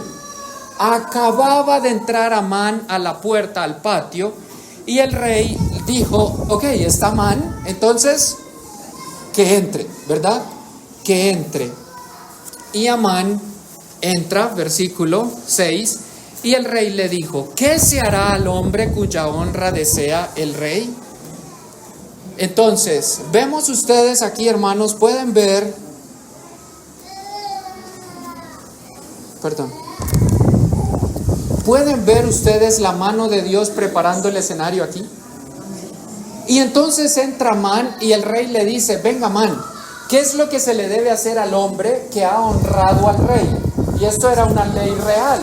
Acababa de entrar Amán a la puerta, al patio, y el rey dijo: ok, está Amán, entonces que entre, ¿verdad? Que entre. Y Amán entra, versículo 6, y el rey le dijo: ¿qué se hará al hombre cuya honra desea el rey? Entonces, vemos ustedes aquí, hermanos, pueden ver, ¿pueden ver ustedes la mano de Dios preparando el escenario aquí? Y entonces entra Amán y el rey le dice: venga, Amán, ¿qué es lo que se le debe hacer al hombre que ha honrado al rey? Y esto era una ley real.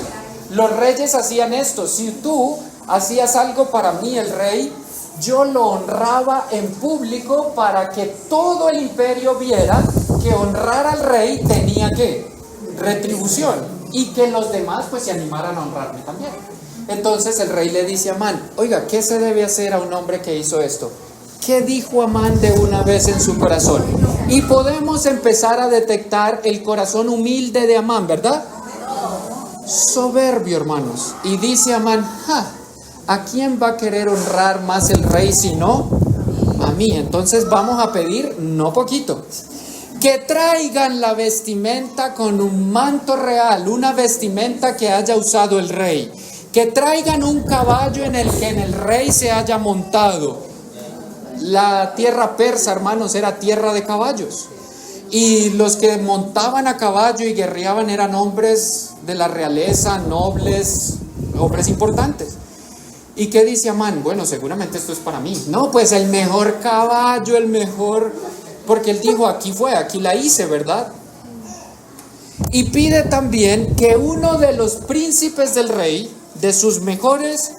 Los reyes hacían esto: si tú hacías algo para mí, el rey, yo lo honraba en público para que todo el imperio viera que honrar al rey tenía ¿qué? Retribución, y que los demás pues se animaran a honrarme también. Entonces el rey le dice a Amán: oiga, ¿qué se debe hacer a un hombre que hizo esto? ¿Qué dijo Amán de una vez en su corazón? Y podemos empezar a detectar el corazón humilde de Amán, ¿verdad? Soberbio, hermanos. Y dice Amán: ¿a quién va a querer honrar más el rey si no a mí? Entonces vamos a pedir no poquito: que traigan la vestimenta con un manto real, una vestimenta que haya usado el rey. Que traigan un caballo en el que el rey se haya montado. La tierra persa, hermanos, era tierra de caballos. Y los que montaban a caballo y guerreaban eran hombres de la realeza, nobles, hombres importantes. ¿Y qué dice Amán? Bueno, seguramente esto es para mí. No, pues el mejor caballo, el mejor... Porque él dijo, aquí la hice, ¿verdad? Y pide también que uno de los príncipes del rey, de sus mejores,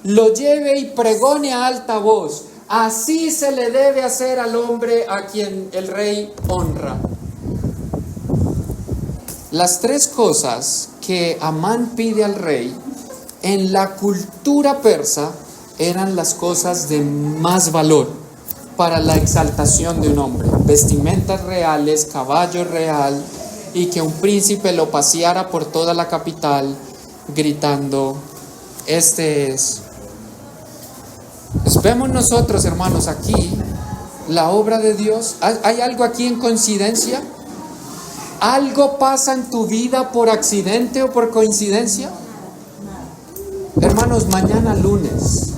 lo lleve y pregone a alta voz. Así se le debe hacer al hombre a quien el rey honra. Las tres cosas que Amán pide al rey, en la cultura persa, eran las cosas de más valor para la exaltación de un hombre. Vestimentas reales, caballo real, y que un príncipe lo paseara por toda la capital gritando, este es. Pues vemos nosotros, hermanos, aquí la obra de Dios. ¿Hay algo aquí en coincidencia? ¿Algo pasa en tu vida por accidente o por coincidencia? Hermanos, mañana lunes,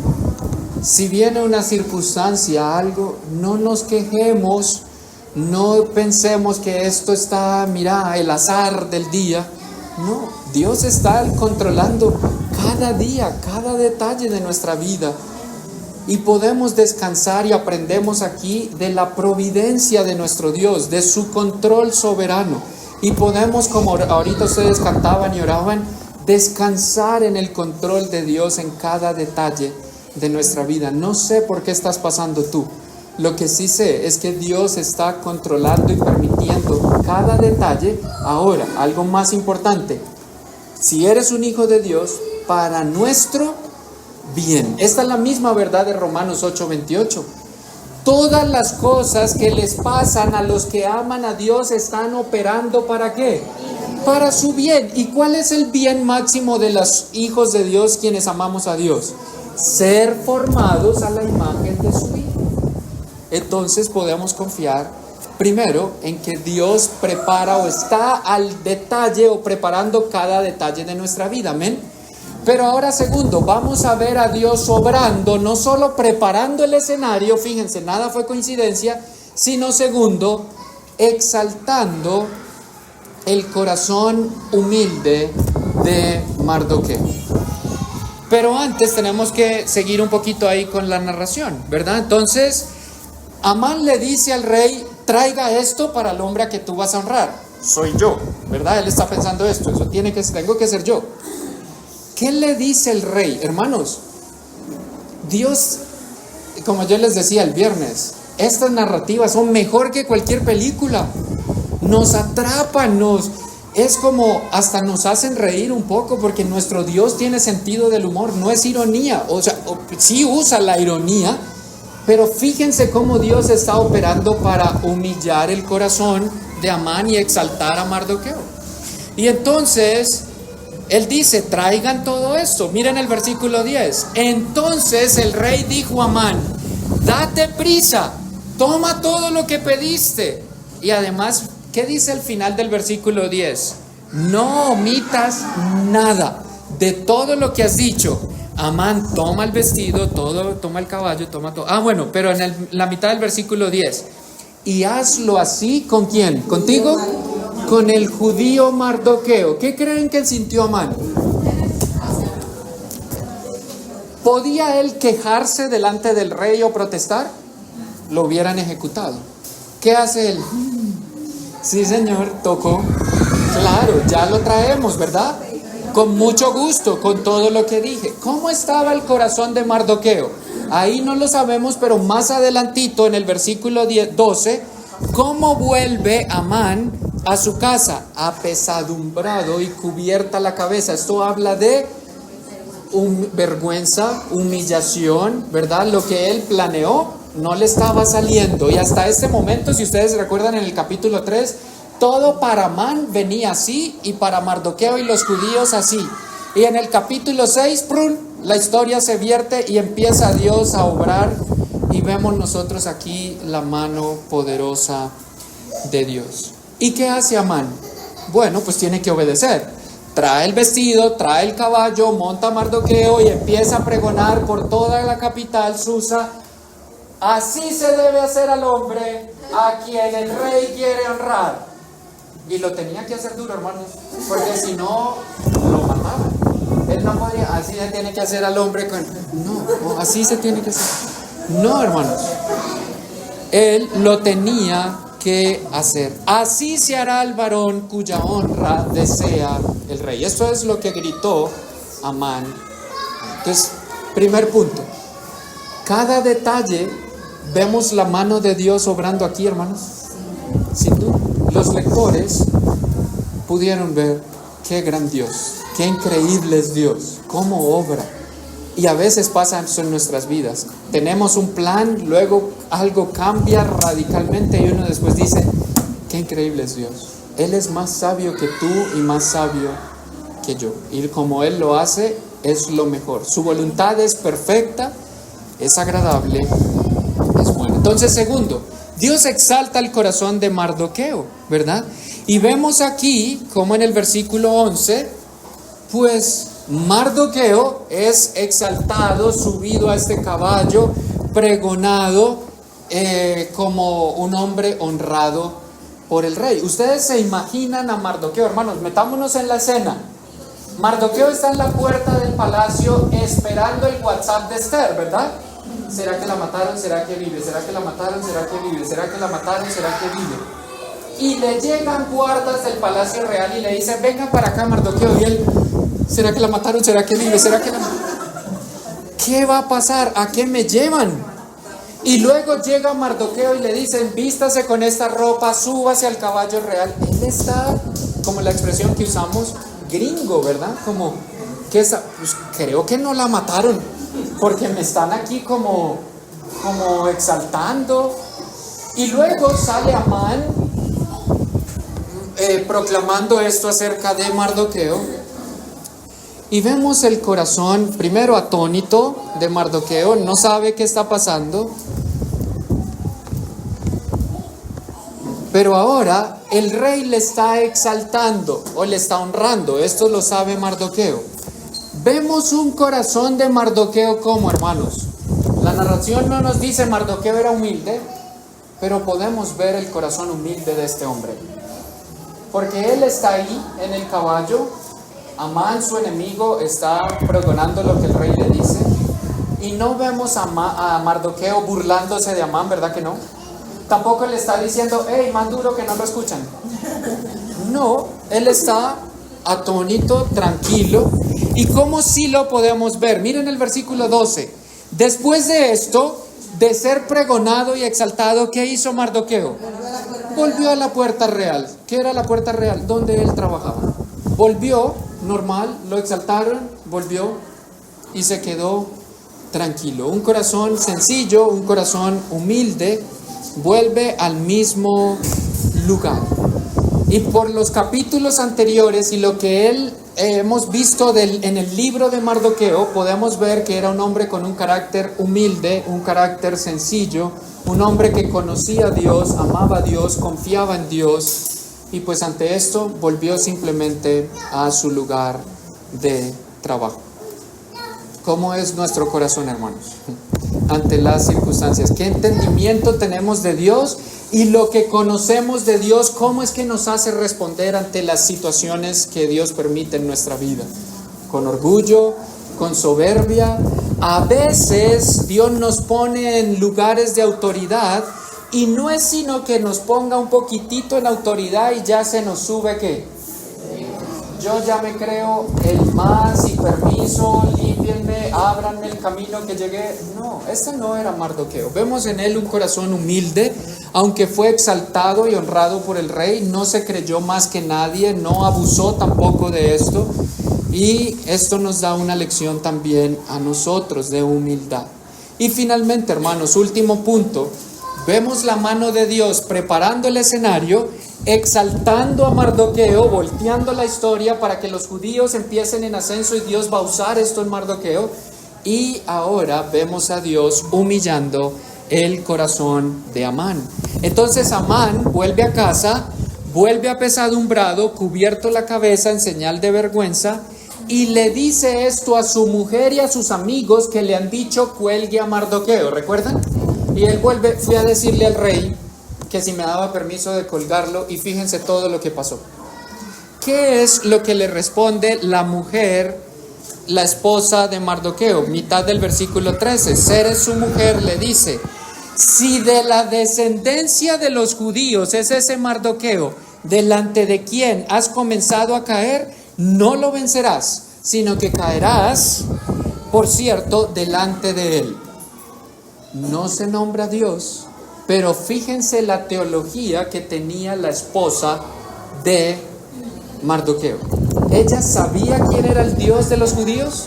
si viene una circunstancia, algo, no nos quejemos, no pensemos que esto está, mira, el azar del día. No, Dios está controlando cada día, cada detalle de nuestra vida. Y podemos descansar y aprendemos aquí de la providencia de nuestro Dios, de su control soberano. Y podemos, como ahorita ustedes cantaban y oraban, descansar en el control de Dios en cada detalle de nuestra vida. No sé por qué estás pasando tú. Lo que sí sé es que Dios está controlando y permitiendo cada detalle. Ahora, algo más importante, si eres un hijo de Dios, para nuestro bien. Esta es la misma verdad de Romanos 8:28. Todas las cosas que les pasan a los que aman a Dios están operando ¿para qué? Para su bien. ¿Y cuál es el bien máximo de los hijos de Dios quienes amamos a Dios? Ser formados a la imagen de su Hijo. Entonces podemos confiar primero en que Dios prepara o está al detalle o preparando cada detalle de nuestra vida. Amén. Pero ahora segundo, vamos a ver a Dios obrando, no solo preparando el escenario, fíjense, nada fue coincidencia, sino segundo, exaltando el corazón humilde de Mardoqueo. Pero antes tenemos que seguir un poquito ahí con la narración, ¿verdad? Entonces, Amán le dice al rey, traiga esto para el hombre a que tú vas a honrar. Soy yo, ¿verdad? Él está pensando esto, tengo que ser yo. ¿Qué le dice el rey? Hermanos, Dios, como yo les decía el viernes, estas narrativas son mejor que cualquier película. Nos atrapan, es como hasta nos hacen reír un poco porque nuestro Dios tiene sentido del humor, no es ironía. O sea, sí usa la ironía, pero fíjense cómo Dios está operando para humillar el corazón de Amán y exaltar a Mardoqueo. Y entonces él dice, traigan todo esto. Miren el versículo 10. Entonces el rey dijo a Amán, date prisa, toma todo lo que pediste. Y además, ¿qué dice el final del versículo 10? No omitas nada de todo lo que has dicho. Amán, toma el vestido, toma el caballo, toma todo. Bueno, pero en la mitad del versículo 10. Y hazlo así, ¿con quién? ¿Contigo? Con el judío Mardoqueo. ¿Qué creen que sintió Amán? ¿Podía él quejarse delante del rey o protestar? Lo hubieran ejecutado. ¿Qué hace él? Sí, señor, tocó. Claro, ya lo traemos, ¿verdad? Con mucho gusto, con todo lo que dije. ¿Cómo estaba el corazón de Mardoqueo? Ahí no lo sabemos, pero más adelantito en el versículo 12, ¿cómo vuelve Amán a su casa? Apesadumbrado y cubierta la cabeza. Esto habla de vergüenza, humillación, ¿verdad? Lo que él planeó no le estaba saliendo. Y hasta este momento, si ustedes recuerdan en el capítulo 3, todo para Amán venía así y para Mardoqueo y los judíos así. Y en el capítulo 6, ¡prun!, la historia se vierte y empieza Dios a obrar. Y vemos nosotros aquí la mano poderosa de Dios. ¿Y qué hace Amán? Bueno, pues tiene que obedecer. Trae el vestido, trae el caballo, monta a Mardoqueo y empieza a pregonar por toda la capital, Susa. Así se debe hacer al hombre a quien el rey quiere honrar. Y lo tenía que hacer duro, hermanos, porque si no, lo mataban. Él no podía, así se tiene que hacer al hombre no, así se tiene que hacer. No, hermanos. Él lo tenía que hacer. Así se hará al varón cuya honra desea el rey. Esto es lo que gritó Amán. Entonces, primer punto. Cada detalle, vemos la mano de Dios obrando aquí, hermanos. Sin duda. Los lectores pudieron ver qué gran Dios, qué increíble es Dios, cómo obra. Y a veces pasa eso en nuestras vidas. Tenemos un plan, luego algo cambia radicalmente y uno después dice, qué increíble es Dios. Él es más sabio que tú y más sabio que yo. Y como Él lo hace, es lo mejor. Su voluntad es perfecta, es agradable, es buena. Entonces, segundo, Dios exalta el corazón de Mardoqueo, ¿verdad? Y vemos aquí, como en el versículo 11, pues Mardoqueo es exaltado, subido a este caballo, pregonado como un hombre honrado por el rey. Ustedes se imaginan a Mardoqueo, hermanos, metámonos en la escena. Mardoqueo está en la puerta del palacio esperando el WhatsApp de Esther, ¿verdad? ¿Será que la mataron? ¿Será que vive? ¿Será que la mataron? ¿Será que vive? ¿Será que la mataron? ¿Será que vive? Y le llegan guardas del palacio real y le dicen, venga para acá, Mardoqueo. Y él, ¿será que la mataron? ¿Será que vive? ¿Será que la mataron? ¿Qué va a pasar? ¿A qué me llevan? Y luego llega Mardoqueo y le dicen, vístase con esta ropa, súbase al caballo real. Él está, como la expresión que usamos, gringo, ¿verdad? Como, ¿qué es? Pues creo que no la mataron, porque me están aquí como exaltando. Y luego sale Amán proclamando esto acerca de Mardoqueo. Y vemos el corazón, primero atónito de Mardoqueo, no sabe qué está pasando. Pero ahora el rey le está exaltando o le está honrando. Esto lo sabe Mardoqueo. Vemos un corazón de Mardoqueo como, hermanos. La narración no nos dice Mardoqueo era humilde, pero podemos ver el corazón humilde de este hombre. Porque él está ahí en el caballo. Amán, su enemigo, está pregonando lo que el rey le dice. Y no vemos a Mardoqueo burlándose de Amán, ¿verdad que no? Tampoco le está diciendo, hey, más duro que no lo escuchan. No, él está atónito, tranquilo. ¿Y cómo sí lo podemos ver? Miren el versículo 12. Después de esto, de ser pregonado y exaltado, ¿qué hizo Mardoqueo? Volvió a la puerta real. ¿Qué era la puerta real? Donde él trabajaba. Volvió, normal, lo exaltaron, volvió y se quedó tranquilo. Un corazón sencillo, un corazón humilde, vuelve al mismo lugar. Y por los capítulos anteriores y lo que hemos visto en el libro de Mardoqueo, podemos ver que era un hombre con un carácter humilde, un carácter sencillo, un hombre que conocía a Dios, amaba a Dios, confiaba en Dios, y pues ante esto volvió simplemente a su lugar de trabajo. ¿Cómo es nuestro corazón, hermanos? Ante las circunstancias, ¿qué entendimiento tenemos de Dios? Y lo que conocemos de Dios, ¿cómo es que nos hace responder ante las situaciones que Dios permite en nuestra vida? Con orgullo, con soberbia. A veces Dios nos pone en lugares de autoridad y no es sino que nos ponga un poquitito en autoridad y ya se nos sube ¿qué? Yo ya me creo el más y permiso, límpienme, ábranme el camino que llegué. No, este no era Mardoqueo. Vemos en él un corazón humilde, aunque fue exaltado y honrado por el rey, no se creyó más que nadie, no abusó tampoco de esto. Y esto nos da una lección también a nosotros de humildad. Y finalmente, hermanos, último punto, vemos la mano de Dios preparando el escenario, exaltando a Mardoqueo, volteando la historia para que los judíos empiecen en ascenso y Dios va a usar esto en Mardoqueo. Y ahora vemos a Dios humillando el corazón de Amán. Entonces Amán vuelve a casa, vuelve apesadumbrado, cubierto la cabeza en señal de vergüenza, y le dice esto a su mujer y a sus amigos que le han dicho cuelgue a Mardoqueo, ¿recuerdan? Y él fue a decirle al rey que si me daba permiso de colgarlo, y fíjense todo lo que pasó. ¿Qué es lo que le responde la mujer, la esposa de Mardoqueo, mitad del versículo 13. Zeres, su mujer, le dice: si de la descendencia de los judíos es ese Mardoqueo, delante de quien has comenzado a caer, no lo vencerás, sino que caerás, por cierto, delante de él. No se nombra a Dios, pero fíjense la teología que tenía la esposa de Mardoqueo. ¿Ella sabía quién era el Dios de los judíos?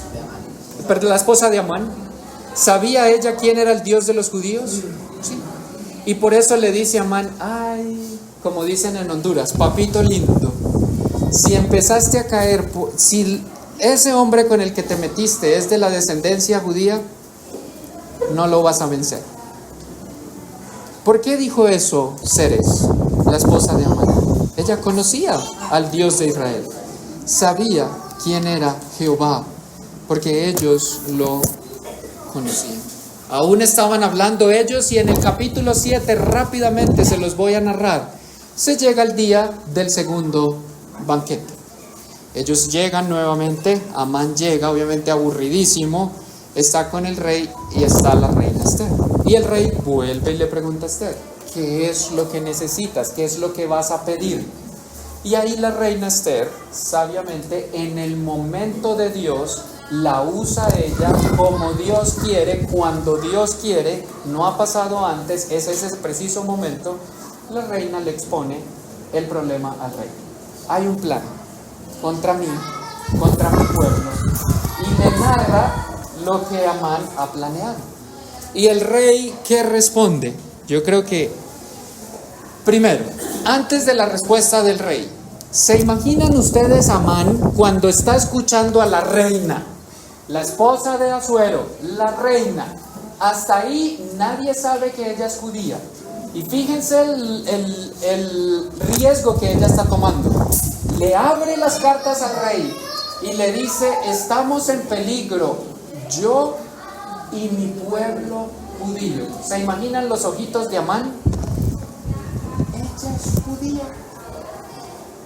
Perdón, la esposa de Amán. ¿Sabía ella quién era el Dios de los judíos? Sí. Y por eso le dice a Amán: ay, como dicen en Honduras, papito lindo, si empezaste a caer, si ese hombre con el que te metiste es de la descendencia judía, no lo vas a vencer. ¿Por qué dijo eso Zeres, la esposa de Amán? Ella conocía al Dios de Israel, sabía quién era Jehová, porque ellos lo conocían. Aún estaban hablando ellos, y en el capítulo 7, rápidamente se los voy a narrar, se llega el día del segundo banquete. Ellos llegan nuevamente, Amán llega obviamente aburridísimo, está con el rey y está la reina Esther. Y el rey vuelve y le pregunta a Esther: ¿qué es lo que necesitas? ¿Qué es lo que vas a pedir? Y ahí la reina Esther, sabiamente, en el momento de Dios, la usa ella como Dios quiere, cuando Dios quiere. No ha pasado antes, es ese preciso momento. La reina le expone el problema al rey. Hay un plan contra mí, contra mi pueblo, y le narra lo que Amán ha planeado. Y el rey, ¿qué responde? Yo creo que, primero, antes de la respuesta del rey, ¿se imaginan ustedes a Amán cuando está escuchando a la reina, la esposa de Asuero, la reina? Hasta ahí nadie sabe que ella es judía. Y fíjense el riesgo que ella está tomando. Le abre las cartas al rey y le dice: estamos en peligro, yo y mi pueblo judío. ¿Se imaginan los ojitos de Amán? Ella es judía.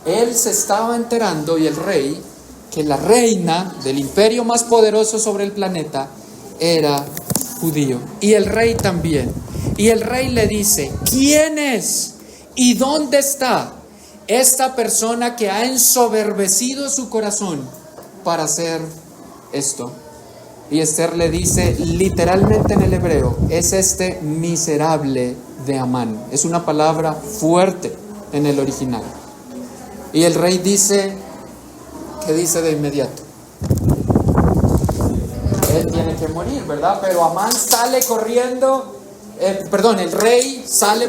Él se estaba enterando, y el rey, que la reina del imperio más poderoso sobre el planeta era judío. Y el rey también. Y el rey le dice: ¿quién es y dónde está esta persona que ha ensoberbecido su corazón para hacer esto? Y Esther le dice, literalmente en el hebreo, es este miserable de Amán. Es una palabra fuerte en el original. Y el rey dice, ¿qué dice de inmediato? Él tiene que morir, ¿verdad? Pero Amán sale corriendo, el rey sale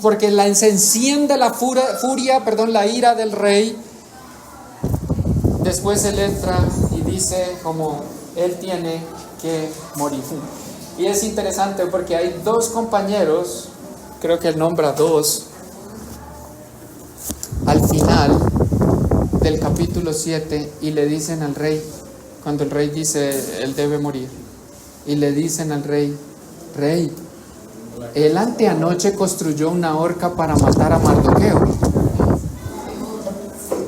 porque se enciende la furia, la ira del rey. Después él entra y dice como él tiene que morir. Y es interesante porque hay dos compañeros, creo que él nombra dos, al final del capítulo 7, y le dicen al rey, cuando el rey dice él debe morir, y le dicen al rey: rey, él anteanoche construyó una horca para matar a Mardoqueo.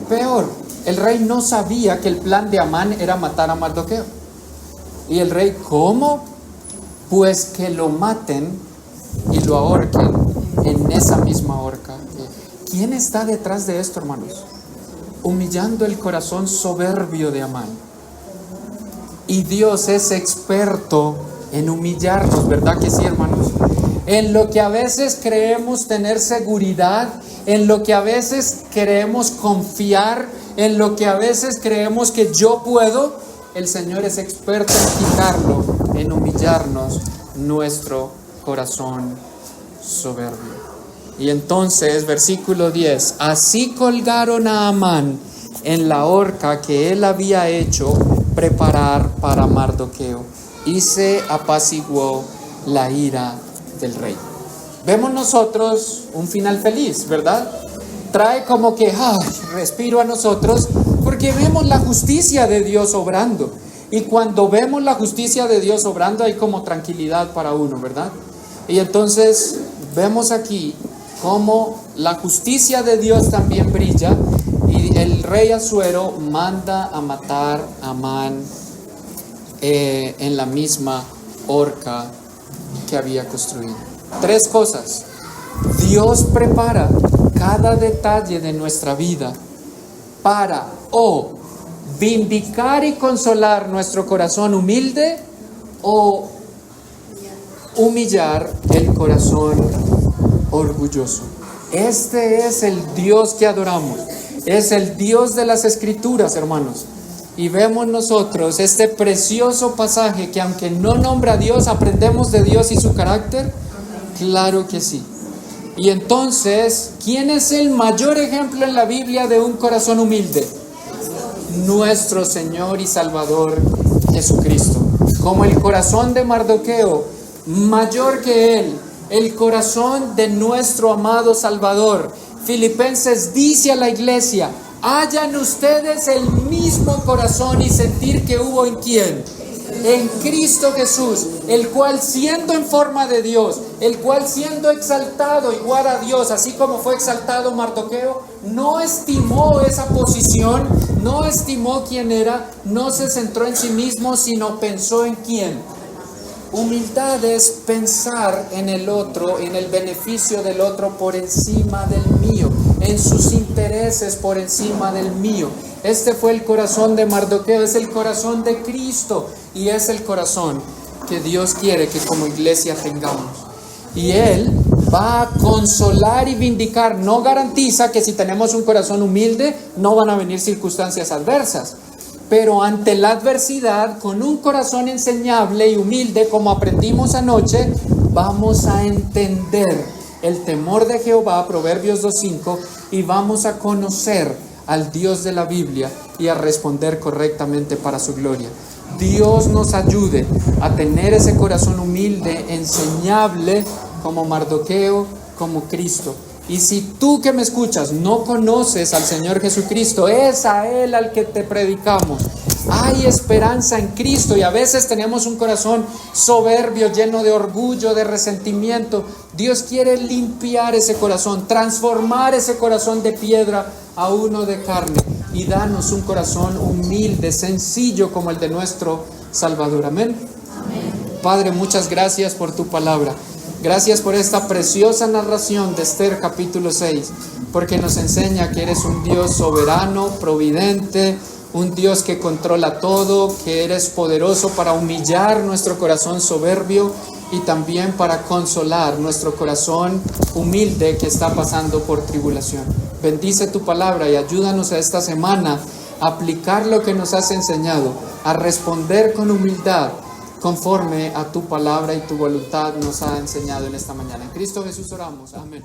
Peor, el rey no sabía que el plan de Amán era matar a Mardoqueo. Y el rey, ¿cómo? Pues que lo maten y lo ahorquen en esa misma horca. ¿Quién está detrás de esto, hermanos? Humillando el corazón soberbio de Amán. Y Dios es experto en humillarnos, ¿verdad que sí, hermanos? En lo que a veces creemos tener seguridad, en lo que a veces queremos confiar, en lo que a veces creemos que yo puedo, el Señor es experto en quitarlo, en humillarnos nuestro corazón soberbio. Y entonces, versículo 10, así colgaron a Amán en la horca que él había hecho preparar para Mardoqueo, y se apaciguó la ira del rey. Vemos nosotros un final feliz, ¿verdad? Trae como que respiro a nosotros, porque vemos la justicia de Dios obrando. Y cuando vemos la justicia de Dios obrando, hay como tranquilidad para uno, ¿verdad? Y entonces vemos aquí cómo la justicia de Dios también brilla, y el rey Asuero manda a matar a Amán en la misma horca que había construido. 3 cosas. Dios prepara cada detalle de nuestra vida para o vindicar y consolar nuestro corazón humilde o humillar el corazón orgulloso. Este es el Dios que adoramos. Es el Dios de las Escrituras, hermanos. Y vemos nosotros este precioso pasaje que, aunque no nombra a Dios, aprendemos de Dios y su carácter. Claro que sí. Y entonces, ¿quién es el mayor ejemplo en la Biblia de un corazón humilde? Nuestro Señor y Salvador Jesucristo. Como el corazón de Mardoqueo, mayor que él, el corazón de nuestro amado Salvador. Filipenses dice a la iglesia: hayan ustedes el mismo corazón y sentir que hubo en ¿quién? En Cristo Jesús, el cual siendo en forma de Dios, el cual siendo exaltado igual a Dios, así como fue exaltado Mardoqueo, no estimó esa posición, no estimó quién era, no se centró en sí mismo, sino pensó en quién. Humildad es pensar en el otro, en el beneficio del otro por encima del mío, en sus intereses por encima del mío. Este fue el corazón de Mardoqueo, es el corazón de Cristo y es el corazón que Dios quiere que como iglesia tengamos. Y Él va a consolar y vindicar, no garantiza que si tenemos un corazón humilde no van a venir circunstancias adversas. Pero ante la adversidad, con un corazón enseñable y humilde, como aprendimos anoche, vamos a entender el temor de Jehová, Proverbios 2:5, y vamos a conocer al Dios de la Biblia y a responder correctamente para su gloria. Dios nos ayude a tener ese corazón humilde, enseñable, como Mardoqueo, como Cristo. Y si tú que me escuchas no conoces al Señor Jesucristo, es a Él al que te predicamos. Hay esperanza en Cristo y a veces tenemos un corazón soberbio, lleno de orgullo, de resentimiento. Dios quiere limpiar ese corazón, transformar ese corazón de piedra a uno de carne y darnos un corazón humilde, sencillo como el de nuestro Salvador. Amén. Amén. Padre, muchas gracias por tu palabra. Gracias por esta preciosa narración de Esther capítulo 6, porque nos enseña que eres un Dios soberano, providente, un Dios que controla todo, que eres poderoso para humillar nuestro corazón soberbio y también para consolar nuestro corazón humilde que está pasando por tribulación. Bendice tu palabra y ayúdanos a esta semana a aplicar lo que nos has enseñado, a responder con humildad, conforme a tu palabra y tu voluntad nos ha enseñado en esta mañana. En Cristo Jesús oramos. Amén.